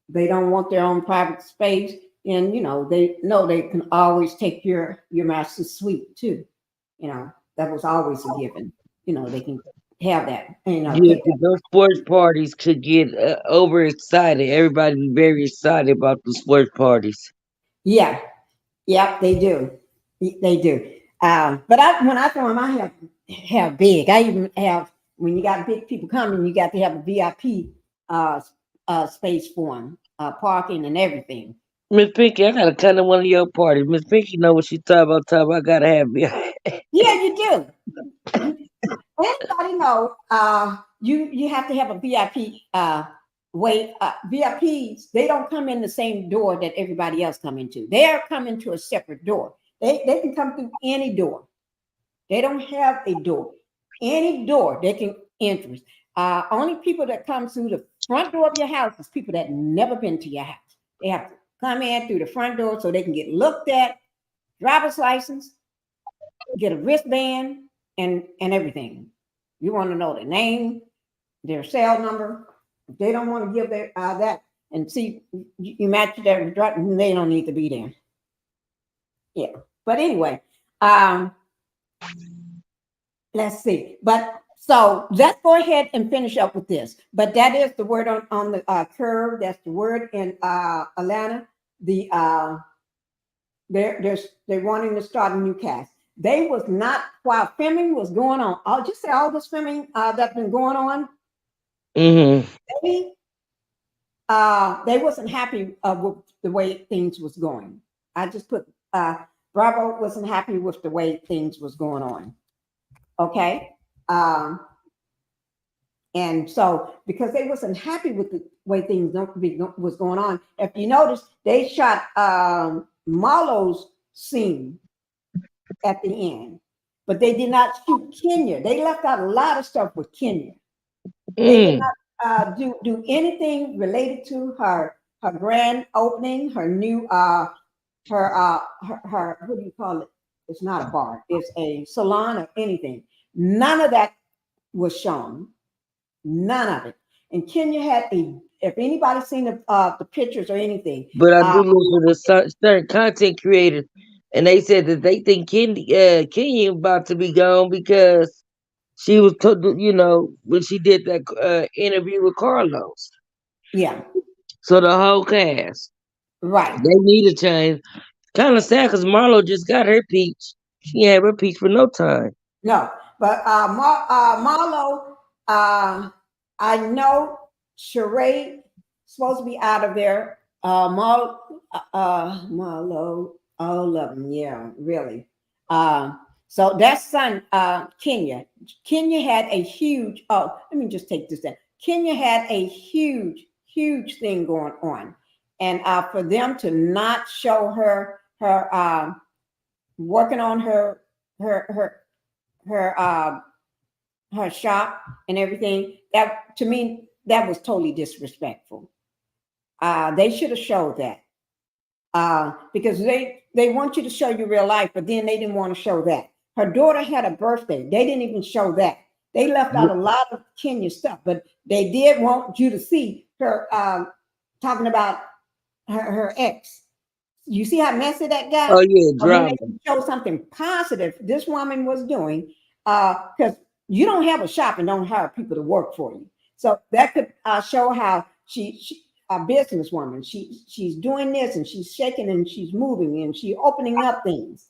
they don't want their own private space, and they know they can always take your master's suite too. That was always a given. They can have that. Yeah, Take 'cause that. those sports parties could get overexcited. Everybody be very excited about the sports parties. Yeah, yeah, they do. They do. But when I throw them, I have big. I even have when you got big people coming, you got to have a VIP space for them, parking and everything. Miss Pinky, I gotta come to one of your parties. Miss Pinky know what she talking about. Talking about I gotta have me. Yeah, you do. Anybody know? You have to have a VIP way. VIPs they don't come in the same door that everybody else come into. They are coming to a separate door. They can come through any door. They don't have a door. Any door they can enter. Only people that come through the front door of your house is people that never been to your house. They have to come in through the front door so they can get looked at, driver's license, get a wristband, and everything. You want to know their name, their cell number. If they don't want to give their that and see you match their address, they don't need to be there. Yeah. But anyway, let's see. But so let's go ahead and finish up with this. But that is the word on the curve. That's the word in Atlanta. The they're wanting to start a new cast. They was not while filming was going on. I'll just say all this filming that's been going on. Mm-hmm. They wasn't happy with the way things was going. I just put Bravo wasn't happy with the way things was going on. Okay. And so because they wasn't happy with the way things was going on, if you notice, they shot Marlo's scene at the end, but they did not shoot Kenya. They left out a lot of stuff with Kenya. They did not do anything related to her grand opening, her new her what do you call it? It's not a bar, it's a salon or anything. None of that was shown. None of it. And Kenya had if anybody's seen the pictures or anything. But I do listen to certain content creators, and they said that they think Kenya about to be gone because she was, when she did that interview with Carlos. Yeah. So the whole cast, right? They need a change. Kind of sad because Marlo just got her peach. She had her peach for no time. No, but Marlo, I know Sheree supposed to be out of there. Marlo, all of them, yeah, really. So that son, Kenya had a huge. Oh, let me just take this down. Kenya had a huge thing going on, and for them to not show her working on her shop and everything, that to me that was totally disrespectful. They should have showed that because they want you to show you real life, but then they didn't want to show that. Her daughter had a birthday. They didn't even show that. They left out a lot of Kenya stuff, but they did want you to see her talking about her ex. You see how messy that got? Oh yeah, drama. When they show something positive this woman was doing, because you don't have a shop and don't hire people to work for you. So that could show how she a businesswoman. She's doing this and she's shaking and she's moving and she's opening up things.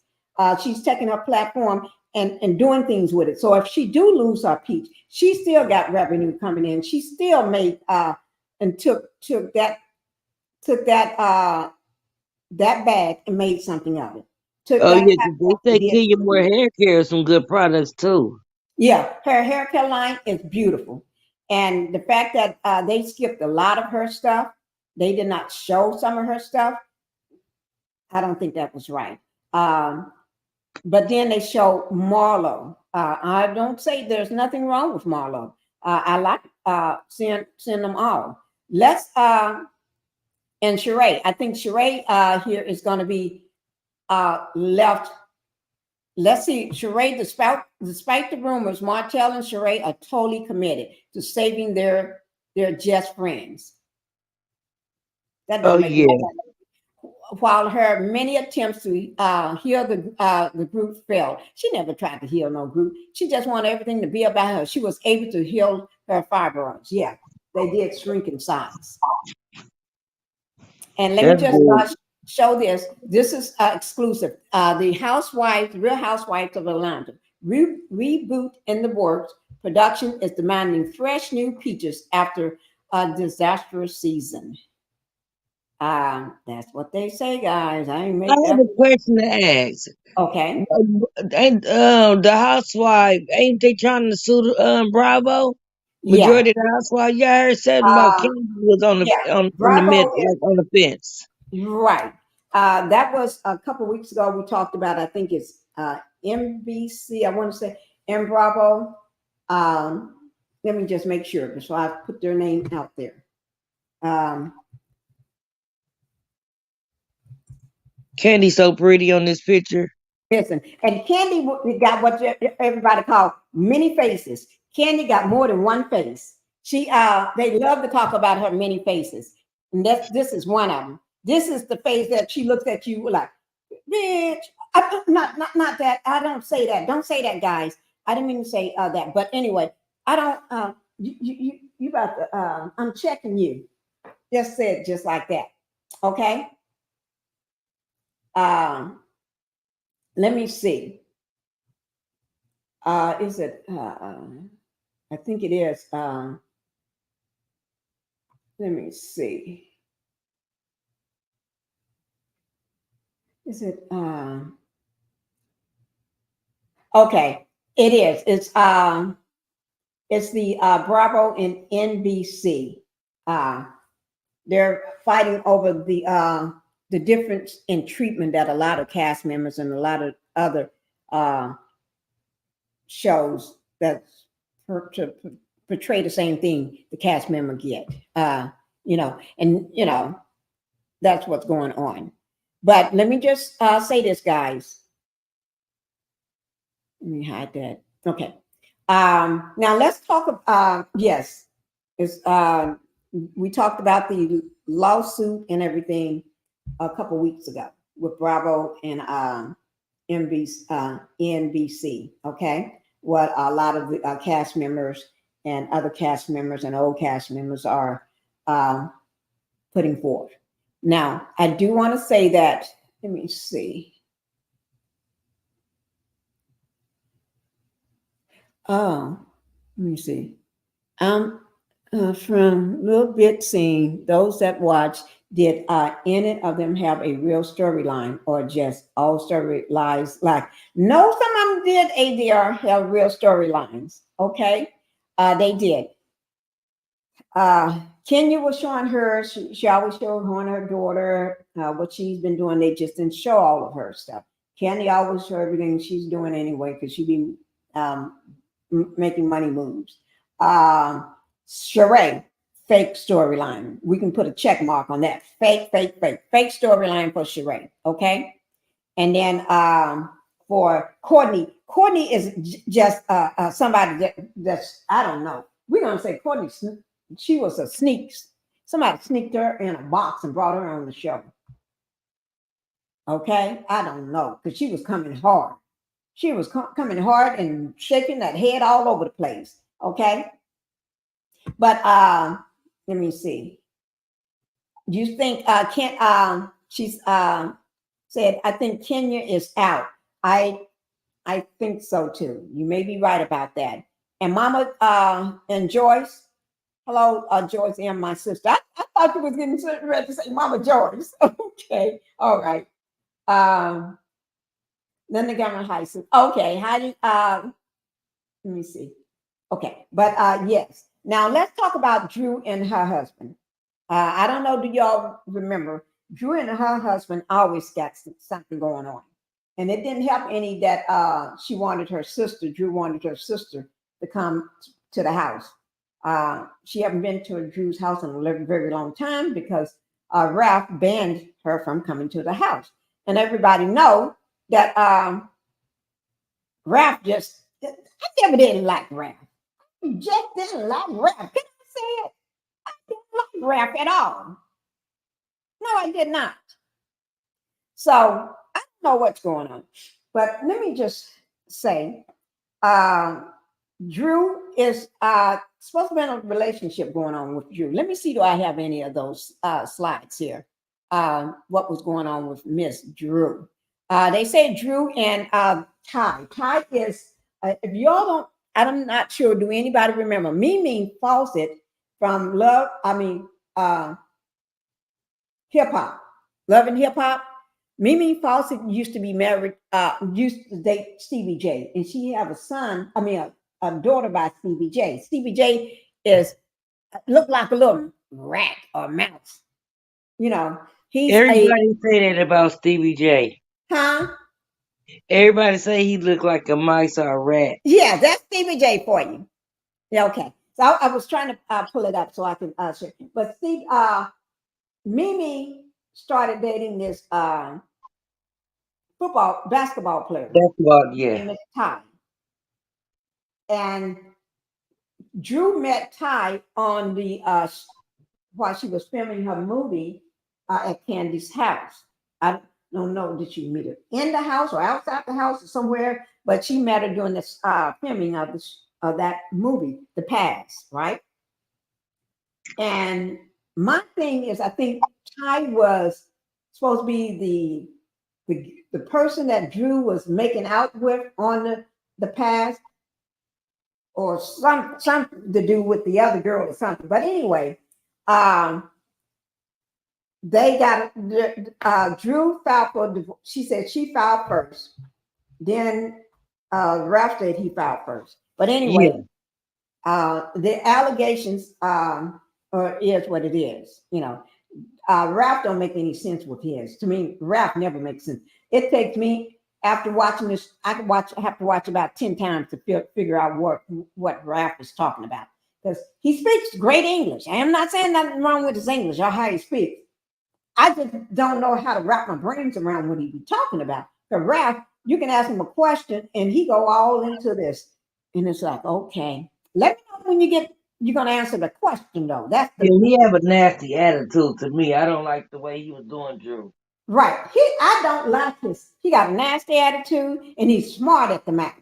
She's taking her platform and doing things with it. So if she do lose her peach, she still got revenue coming in. She still made and took that bag and made something of it. They say Kenya more hair care, some good products too. Yeah, her hair care line is beautiful. And the fact that they skipped a lot of her stuff, they did not show some of her stuff, I don't think that was right. But then they show Marlo. I don't say there's nothing wrong with Marlo. I like seeing them all. Let's and Sheree. I think Sheree here is going to be left. Let's see, Sheree, despite the rumors, Martell and Sheree are totally committed to saving their just friends. That doesn't make sense. While her many attempts to heal the group failed, she never tried to heal no group. She just wanted everything to be about her. She was able to heal her fibroids. Yeah, they did shrink in size. And let me just show this. This is exclusive. The Real Housewives of Atlanta reboot in the works. Production is demanding fresh new peaches after a disastrous season. That's what they say, guys. I have a question to ask. Okay. And the housewife, ain't they trying to sue Bravo? Majority of the housewife. Yeah, I heard something about Candy was on the fence. Right. That was a couple of weeks ago. We talked about. I think it's NBC. I want to say M Bravo. Let me just make sure, so I put their name out there. Candy's so pretty on this picture. Listen, and Candy got what everybody call many faces. Candy got more than one face. They love to talk about her many faces, and this is one of them. This is the face that she looks at you like, bitch. Not that. I don't say that. Don't say that, guys. I didn't mean to say that. But anyway, I don't. You about to. I'm checking you. Just said just like that. Okay. Let me see. Is it? I think it is. Let me see. Is it? Okay, it is. It's the Bravo and NBC. They're fighting over the difference in treatment that a lot of cast members and a lot of other shows that portray the same thing the cast member get. That's what's going on. But let me just say this, guys. Let me hide that. Okay. Now let's talk about yes. It's we talked about the lawsuit and everything a couple weeks ago with Bravo and NBC. Okay, what a lot of the cast members and other cast members and old cast members are putting forth. Now, I do want to say that. Let me see. Oh, let me see. From little bit seeing those that watch, did any of them have a real storyline or just all storylines? Like, no, some of them did ADR have real storylines. Okay, they did. Kenya was showing her, she always showed her and her daughter what she's been doing. They just didn't show all of her stuff. Candy always show everything she's doing anyway because she be making money moves. Sheree, fake storyline. We can put a check mark on that. Fake storyline for Sheree. Okay. And then for Courtney is just somebody that's, I don't know. We're going to say Courtney, she was a sneak. Somebody sneaked her in a box and brought her on the show. Okay. I don't know because she was coming hard. She was coming hard and shaking that head all over the place. Okay. But let me see. Do you think she's said, I think Kenya is out. I think so too. You may be right about that. And Mama and Joyce. Hello, Joyce and my sister. I thought you was getting ready to say Mama Joyce. Okay. All right. Then they got my high school. Okay. How do let me see. Okay. But yes. Now let's talk about Drew and her husband. I don't know, do y'all remember? Drew and her husband always got something going on. And it didn't help any that Drew wanted her sister to come to the house. She hadn't been to Drew's house in a very long time because Ralph banned her from coming to the house. And everybody know that Ralph I never didn't like Ralph. I just didn't like Ralph. Can I say it? I didn't like Ralph at all. No, I did not. So I don't know what's going on. But let me just say, Drew is supposed to be in a relationship going on with Drew. Let me see, do I have any of those slides here? What was going on with Miss Drew? They say Drew and Ty. Ty is, if y'all don't, I'm not sure, do anybody remember Mimi Fawcett from Hip Hop, Love and Hip Hop? Mimi Fawcett used to be married, used to date Stevie J, and she have a daughter by Stevie J. Stevie J looked like a little rat or mouse. You know, Everybody say that about Stevie J. Huh? Everybody say he looked like a mice or a rat. Yeah, that's Stevie J for you. Yeah, okay. So I was trying to pull it up so I can share. But Mimi started dating this basketball player. That's what, His yeah. name is Ty. And Drew met Ty on the while she was filming her movie at Candy's house. I don't know, did she meet her in the house or outside the house or somewhere? But she met her during this filming of this of that movie, The Past, right? And my thing is, I think Ty was supposed to be the person that Drew was making out with on the Past, or something to do with the other girl or something. But anyway, um, they got Drew filed for divorce. She said she filed first. Then Ralph said he filed first. But anyway, Yeah. the allegations is what it is. You know, Ralph don't make any sense with his. To me, Ralph never makes sense. It takes me after watching this. I have to watch about 10 times to figure out what Ralph is talking about, because he speaks great English. I am not saying nothing wrong with his English or how he speaks. I just don't know how to wrap my brains around what he be talking about. Because Ralph, you can ask him a question and he go all into this, and it's like, okay, let me know when you're gonna answer the question though. That's the Yeah, he have a nasty attitude to me. I don't like the way he was doing Drew. right. I don't like his. He got a nasty attitude, and he's smart at the mouth.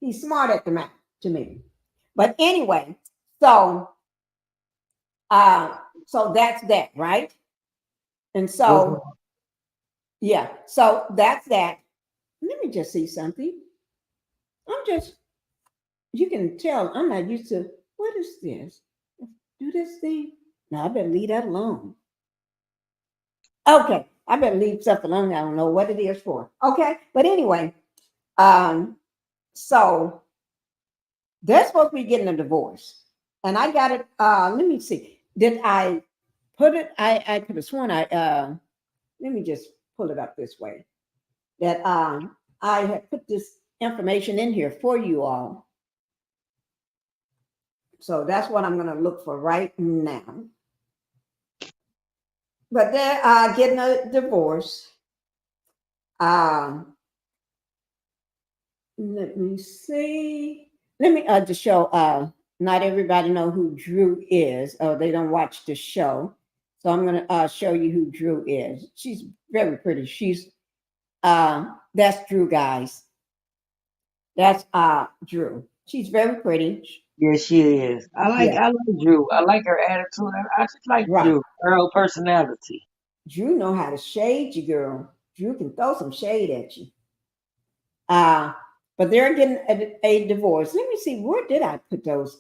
He's smart at the mouth to me. But anyway, so so that's that, right? And Mhm. so yeah, so that's that. Let me just see something. I'm just, you can tell I'm not used to, what is this? Do this thing? No, I better leave that alone. Okay, I better leave stuff alone. I don't know what it is for. Okay, but anyway, um, so they're supposed to be getting a divorce. And I got it. Let me see. Did I put it? I could have sworn let me just pull it up this way. That I had put this information in here for you all. So that's what I'm gonna look for right now. But they're getting a divorce. Um, let me see. Let me just show. Not everybody know who Drew is, or they don't watch the show. So I'm gonna show you who Drew is. She's very pretty. She's that's Drew, guys. That's Drew. She's very pretty. Yeah, she is. Yeah, I like Drew. I like her attitude. I just like right. Drew. Her whole personality. Drew know how to shade you, girl. Drew can throw some shade at you. Uh, but they're getting a divorce. Let me see, where did I put those?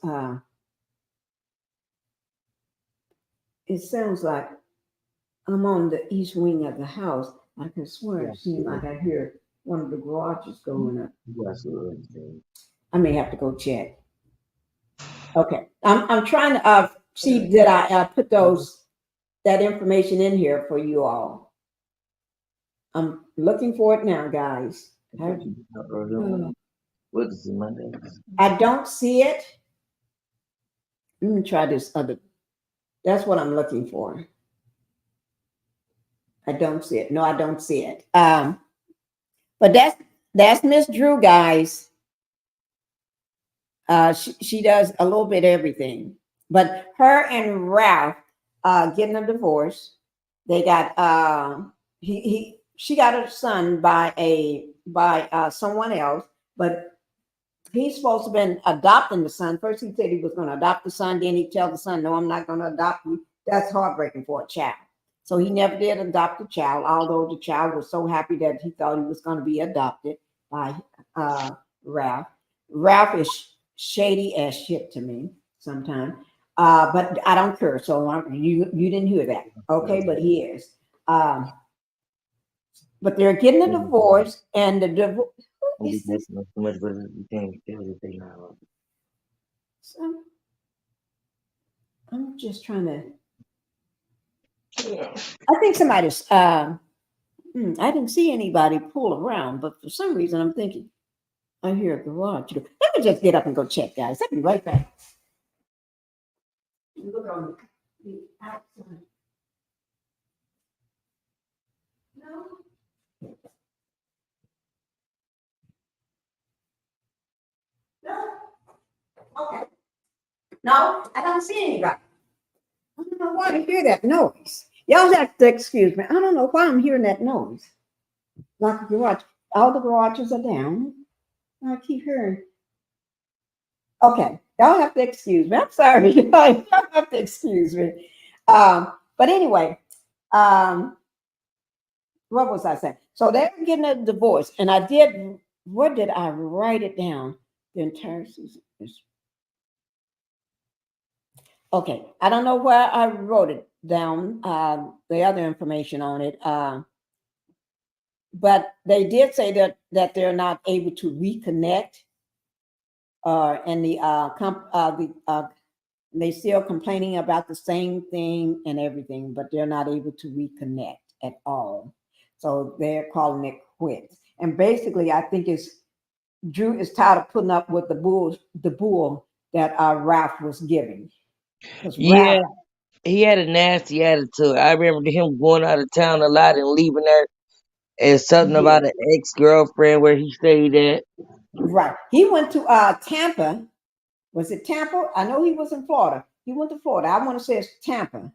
It sounds like I'm on the east wing of the house. I can swear it Yes, she seems is. like I hear one of the garages going up. Yes, she is. I may have to go check. Okay, I'm trying to see did I put that information in here for you all. I'm looking for it now, guys. What is it, Monday? I don't see it. Let me try this other. That's what I'm looking for. I don't see it. No, I don't see it. But that's Miss Drew, guys. She does a little bit of everything. But her and Ralph getting a divorce. They got he she got a son by someone else, but he's supposed to have been adopting the son. First he said he was going to adopt the son, then he tell the son, no, I'm not going to adopt you. That's heartbreaking for a child. So he never did adopt the child, although the child was so happy that he thought he was going to be adopted by Ralph. Ralph is shady as shit to me sometimes, but I don't care. So you didn't hear that, okay? But he is. But they're getting a divorce, and the divorce. Who is this? Too much, but you can't tell if they not. So, I'm just trying to. I think somebody's. I didn't see anybody pull around, but for some reason I'm thinking I hear a garage. Let me just get up and go check, guys. I'll be right back. Look on the outside. No. No, I don't see anybody. I don't know why I hear that noise. Y'all have to excuse me. I don't know why I'm hearing that noise. Like the garage, all the garages are down. I keep hearing. Okay, y'all have to excuse me. I'm sorry. Y'all have to excuse me. But anyway, um, what was I saying? So they're getting a divorce, and I did. What did I write it down? The entire season. Okay, I don't know where I wrote it down. The other information on it, but they did say that they're not able to reconnect, and they still complaining about the same thing and everything, but they're not able to reconnect at all. So they're calling it quits. And basically, I think it's Drew is tired of putting up with the bull that Ralph was giving. Because Yeah, Ralph, he had a nasty attitude. I remember him going out of town a lot and leaving her, and something yeah, about an ex-girlfriend where he stayed at. right. He went to Tampa. Was it Tampa? I know he was in Florida. He went to Florida. I want to say it's Tampa.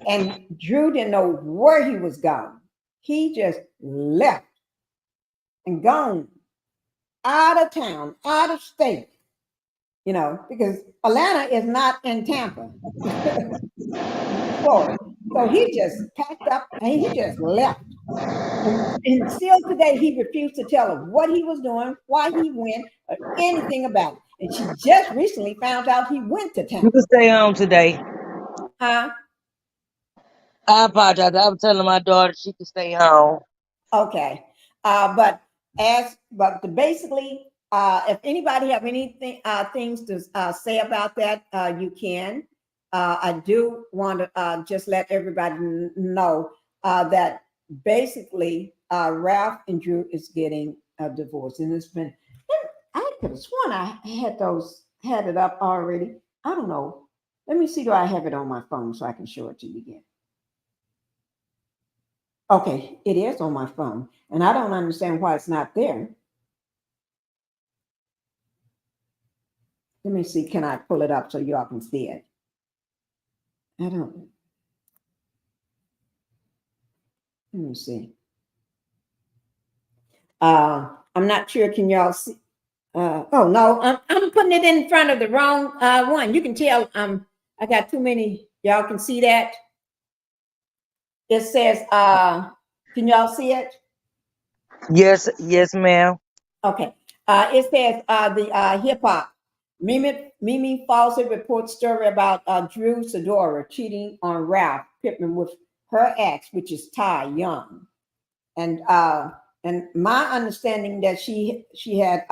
And Drew didn't know where he was going. He just left and gone out of town, out of state, because Atlanta is not in Tampa, Florida. So he just packed up and he just left. And still today, he refused to tell her what he was doing, why he went, or anything about it. And she just recently found out he went to You Tampa. can stay home today. Huh? I apologize. I was telling my daughter she could stay home. Okay. Basically, if anybody have anything things to say about that, you can. I do want to just let everybody know that basically Ralph and Drew is getting a divorce, and it's been. I could have sworn I had it up already. I don't know. Let me see. Do I have it on my phone so I can show it to you again? Okay, it is on my phone, and I don't understand why it's not there. Let me see. Can I pull it up so y'all can see it? I don't. Let me see. I'm not sure. Can y'all see? Oh no, I'm putting it in front of the wrong one. You can tell. I got too many. Y'all can see that. It says. Can y'all see it? Yes, yes, ma'am. Okay. It says the hip hop. Mimi falsely reports story about Drew Sidora cheating on Ralph Pittman with her ex, which is Ty Young. And my understanding that she had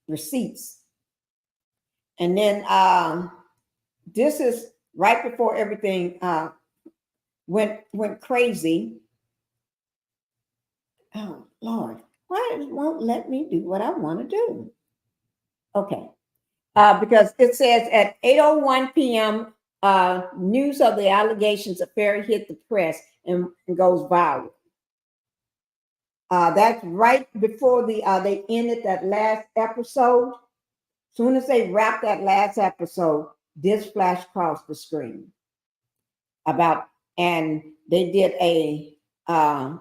receipts. And then this is right before everything went crazy. Oh Lord, why it won't let me do what I want to do? Okay. Because it says at 8:01 p.m., news of the allegations affair hit the press and goes viral. That's right before they ended that last episode. Soon as they wrapped that last episode, this flashed across the screen about, and they did uh,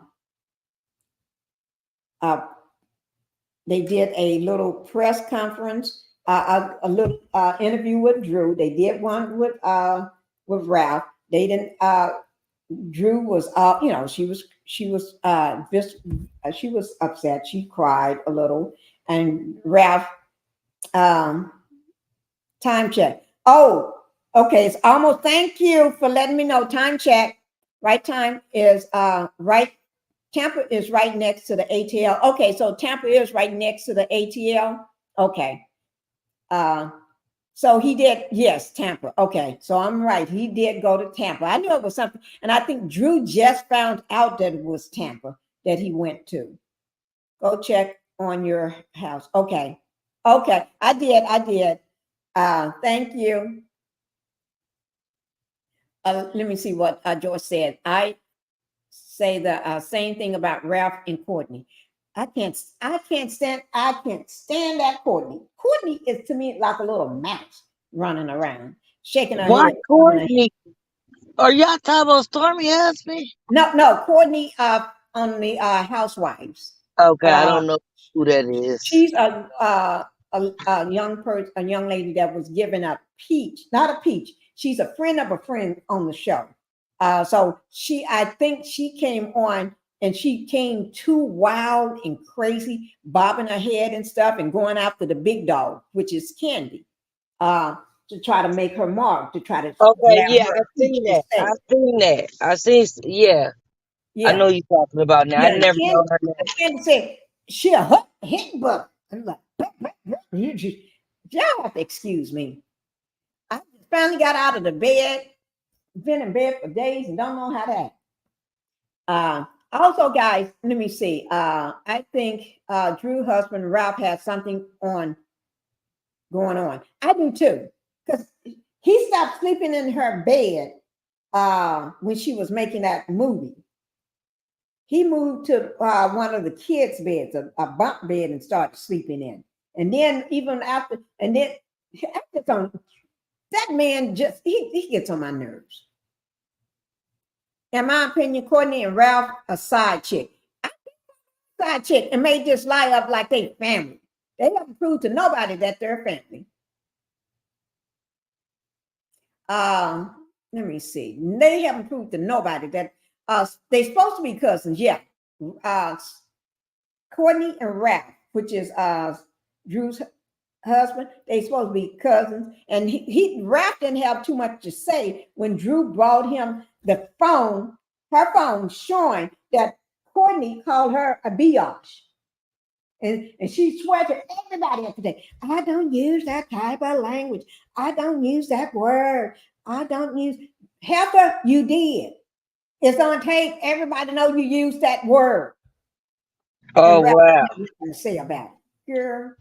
uh, a little press conference, a little interview with Drew. They did one with Ralph. They didn't. Drew was, she was upset. She cried a little, and Ralph. Um, Time check. Oh, okay. It's almost. Thank you for letting me know. Time check. Right time is right. Tampa is right next to the ATL. Okay, so Tampa is right next to the ATL. Okay. Uh, so he did. Yes, Tampa. Okay, so I'm right. He did go to Tampa. I knew it was something, and I think Drew just found out that it was Tampa that he went to. Go check on your house. Okay. Okay. I did. I did. Thank you. Let me see what Joyce said. I say the same thing about Ralph and Courtney. I can't stand that Courtney. Courtney is to me like a little mouse. running around, shaking her Why head. Courtney? Are y'all talking about Stormy husband? No, Courtney on the Housewives. Okay, I Uh, don't know who that is. she's a young person, a young lady that was given a peach, not a peach. She's a friend of a friend on the show. So I think she came on and she came too wild and crazy, bobbing her head and stuff, and going after the big dog, which is Candy, to try to make her mark, to try to Okay, grab yeah, her I peach seen to that. stay. I seen that. I seen. Yeah, I Yeah. know you talking about now. I Yeah, never know her name. Candy said she a hit bug. I'm like, y'all have to excuse me. I finally got out of the bed, been in bed for days and don't know how to act. Also, guys, let me see. I think Drew husband Ralph has something on going on. I do too, because he stopped sleeping in her bed when she was making that movie. He moved to one of the kids' beds, a bunk bed, and started sleeping in. And then even after, and then after that man just he gets on my nerves. In my opinion, Courtney and Ralph a side chick. Side chick and made this lie up like they family. They haven't proved to nobody that they're family. Let me see. They haven't proved to nobody that they're supposed to be cousins. Yeah. Uh, Courtney and Ralph, which is Drew's husband, they supposed to be cousins. And Ralph didn't have too much to say when Drew brought him the phone, her phone, showing that Courtney called her a biatch. And she swear to everybody every day, I don't use that type of language. I don't use that word. I don't use Heifer, you did. It's on tape. Everybody know you use that word. Oh And Ralph wow. had nothing to say about it. Girl.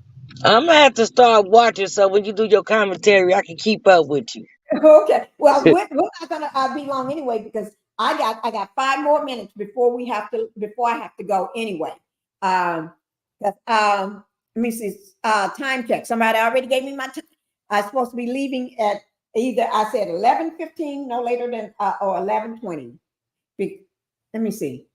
I'm gonna have to start watching so when you do your commentary, I can keep up with you. Okay. Well, we're not gonna be long anyway because I got 5 more minutes before I have to go anyway. Let me see. Time check. Somebody already gave me my time. I'm supposed to be leaving at either I said 11:15, no later than or 11:20. Let me see.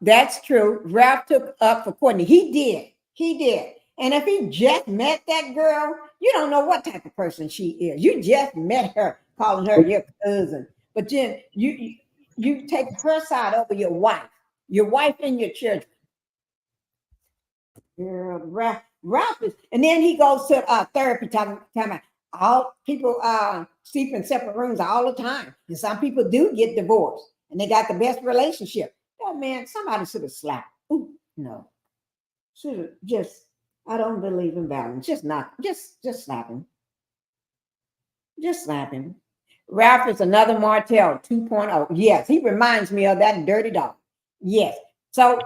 That's true. Ralph took up for Courtney. He did. He did. And if he just met that girl, you don't know what type of person she is. You just met her, calling her your cousin. But then you take her side over your wife and your children. Girl, Ralph is, and then he goes to therapy talking about all people sleep in separate rooms all the time. And some people do get divorced and they got the best relationship. That man, somebody should have slapped. Ooh, no. Should have just, I don't believe in violence. Just slap him. Just slap him. Ralph is another Martell 2.0. Yes, he reminds me of that dirty dog. Yes. So,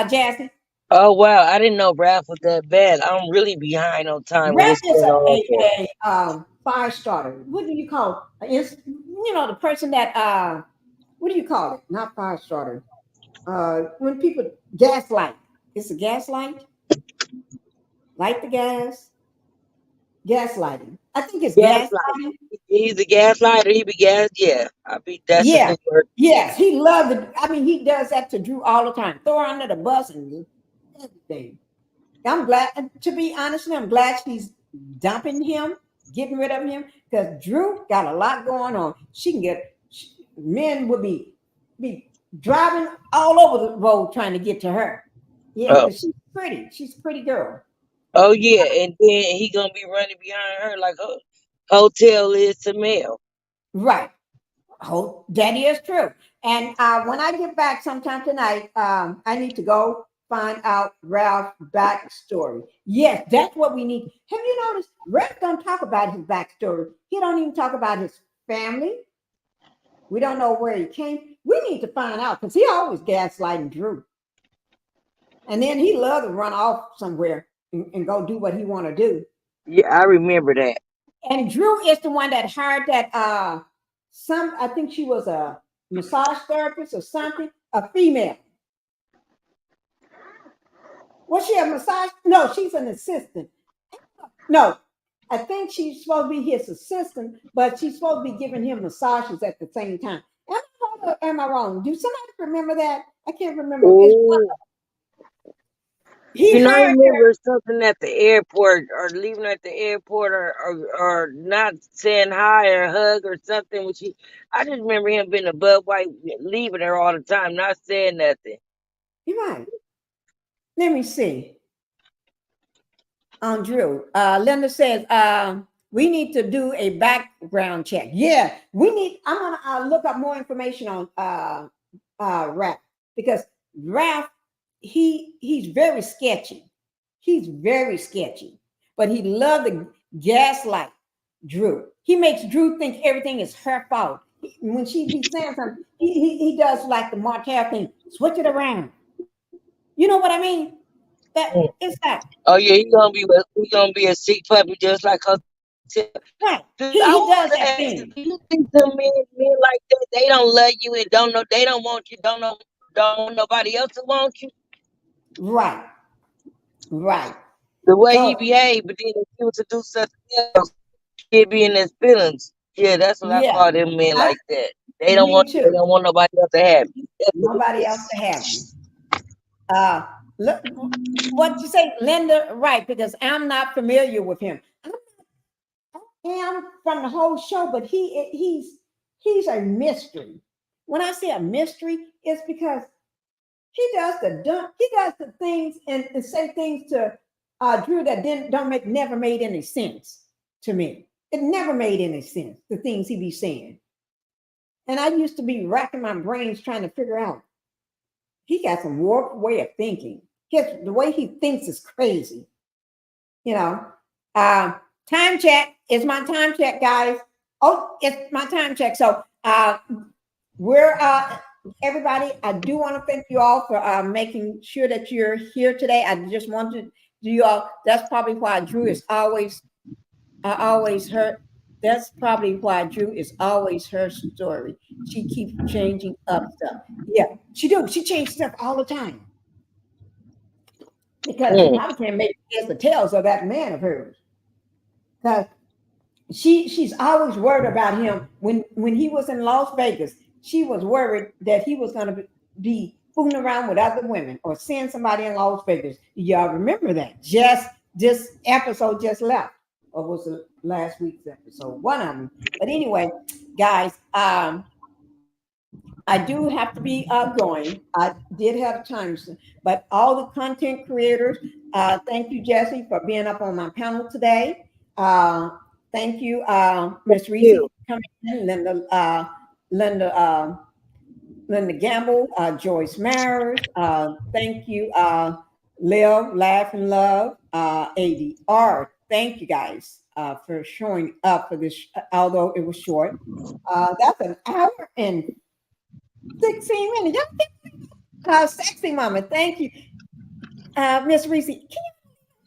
Jasmine, Oh wow, I didn't know Ralph was that bad. I'm really behind on time with Ralph what's is going on here. a fire starter. What do you call it? Is the person that what do you call it? Not fire starter. When people gaslight. It's a gaslight. Light the gas. Gaslighting. I think it's Gaslight. gaslighting. He's a gaslighter. He be gas. Yeah, I be. That's a Yeah. good word. Yes, he loved it. I mean, he does that to Drew all the time. Throw her under the bus and everything. I'm glad, to be honest, I'm glad she's dumping him, getting rid of him, because Drew got a lot going on. She can get men would be driving all over the road trying to get to her. Yeah, Oh, because she's pretty. She's a pretty girl. oh yeah, and then he gonna be running behind her like a hotel is to mail. Right. Oh, that is true. And when I get back sometime tonight, I need to go find out Ralph's backstory. Yes, that's what we need. Have you noticed? Ralph don't talk about his backstory. He don't even talk about his family. We don't know where he came. We need to find out because he always gaslighting Drew. And then he loved to run off somewhere and go do what he want to do. Yeah, I remember that. And Drew is the one that hired that I think she was a massage therapist or something, a female. Was she a massage? No, she's an assistant. No, I think she's supposed to be his assistant, but she's supposed to be giving him massages at the same time. Am I wrong or am I wrong? Do somebody remember that? I can't remember. It's one. Oh, He I hired her. remember something at the airport, or leaving at the airport, or not saying hi or hug or something. When she, I just remember him being a Bud White, leaving her all the time, not saying nothing. You're right. Let me see. On Drew. Linda says, we need to do a background check. Yeah, we need, I'm gonna look up more information on Raph, because Raph, he's very sketchy. He's very sketchy, but he loved to gaslight Drew. He makes Drew think everything is her fault. When she be saying something, he does like the Martell thing, switch it around. You know what I mean? That Mm. it's that. Oh yeah, he gonna be a sick puppy just like her. Right. Dude, I He wanted does to that ask you, thing. do you think some men like that, they don't love you and don't know, they don't want you, don't want nobody else to want you? Right. Right. The way he So behaved, but then if he was to do something else, he'd be in his feelings. Yeah, that's what I yeah, call them men I like that. me They too. don't want nobody else to have you. That's what it Nobody else is. to have you. Uh look what you say, Linda, right, because I'm not familiar with him. I am from the whole show, but he's a mystery. When I say a mystery, it's because he does the things and say things to Drew that didn't don't make never made any sense to me. It never made any sense, the things he be saying. And I used to be racking my brains trying to figure out. He got some warped way of thinking. The way he thinks is crazy. You know. Uh, time check is my time check, guys. Oh, it's my time check. So we're everybody. I do want to thank you all for making sure that you're here today. I just wanted to do you all. That's probably why Drew is always. I always heard. That's probably why Drew is always her story. She keeps changing up stuff. Yeah, she do. She changes stuff all the time because she Mm. probably can't make heads or tails of that man of hers. Because she's always worried about him. When he was in Las Vegas, she was worried that he was going to be fooling around with other women or seeing somebody in Las Vegas. Y'all remember that? Just this episode just left, or was it last week's episode? One of them. But anyway, guys, I do have to be going. I did have time, but all the content creators, thank you, Jesse, for being up on my panel today. Thank you, Miss Reese, You. for coming in, Linda, Linda Gamble, Joyce Maris. Thank you, Lil, Laugh and Love, ADR. Thank you guys for showing up for this, although it was short. That's an hour and 16 minutes. Sexy mama. Thank you. Miss Reese, can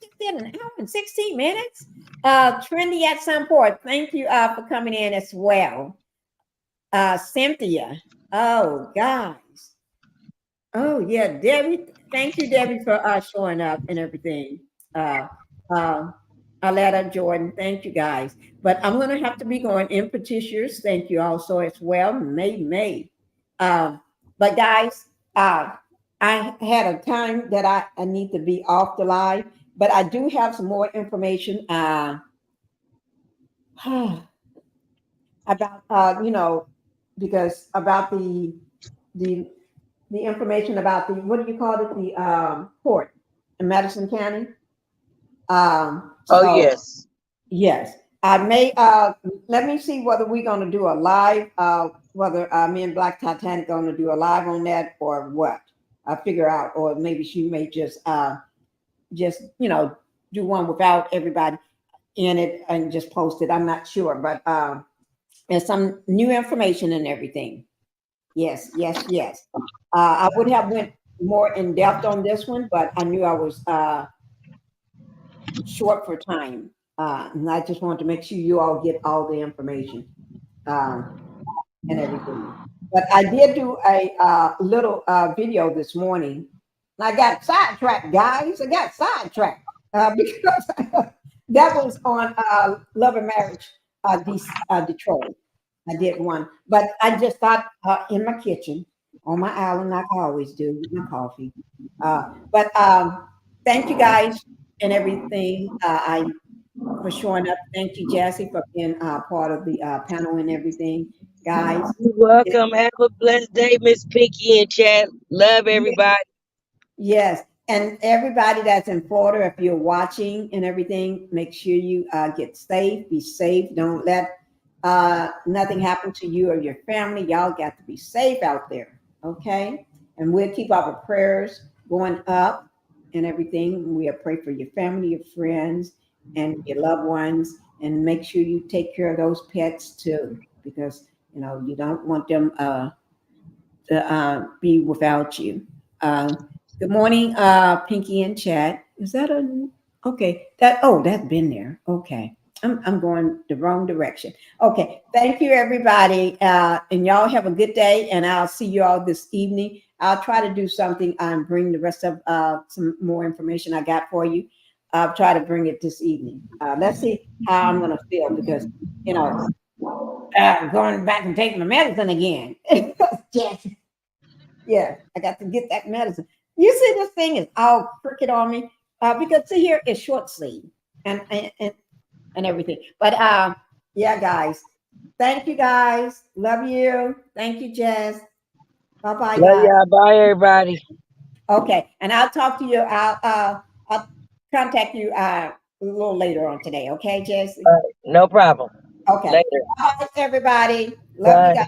you did an hour and 16 minutes? Trendy at some point. Thank you for coming in as well. Cynthia. Oh, guys. Oh, yeah, Debbie. Thank you, Debbie, for showing up and everything. Uh, Aletta, Jordan, thank you guys. But I'm going to have to be going in Petitious. Thank you also as well. May. But guys, I had a time that I need to be off the live, but I do have some more information about because about the the information about the what do you call it, the port in Madison County. Oh So yes. yes, I may let me see whether we're going to do a live, whether me and Black Titanic going to do a live on that or what. I figure out, or maybe she may just do one without everybody in it and just post it. I'm not sure, but there's some new information and everything. Yes. I would have went more in depth on this one, but I knew I was short for time, and I just wanted to make sure you all get all the information uh, and everything. But I did do a little video this morning. I got sidetracked, guys. I got sidetracked because That was on Love and Marriage, Detroit. I did one, but I just thought in my kitchen on my island, like I always do with my coffee. But thank you guys and everything. I for showing up. Thank you, Jesse, for being part of the panel and everything, guys. You're welcome. Have a blessed day, Miss Pinkie and chat. Love everybody. Yes, and everybody that's in Florida, if you're watching and everything, make sure you get safe, be safe. Don't let nothing happen to you or your family. Y'all got to be safe out there, okay? And we'll keep our prayers going up and everything. We'll pray for your family, your friends, and your loved ones, and make sure you take care of those pets too, because you don't want them to be without you. Good morning, Pinky and Chat. Is that a okay? That's been there. Okay, I'm going the wrong direction. Okay, thank you everybody, and y'all have a good day. And I'll see you all this evening. I'll try to do something and bring the rest of some more information I got for you. I'll try to bring it this evening. Let's see how I'm going to feel because you know going back and taking the medicine again. Yes. Yeah, I got to get that medicine. You see, this thing is all crooked on me because see here is short sleeve and everything. But yeah, guys, thank you guys. Love you. Thank you, Jess. Bye bye, Love guys. y'all. Bye, everybody. Okay, and I'll talk to you. I'll contact you a little later on today. Okay, Jesse. No problem. Okay. Later. Bye, everybody. Love you Bye. guys.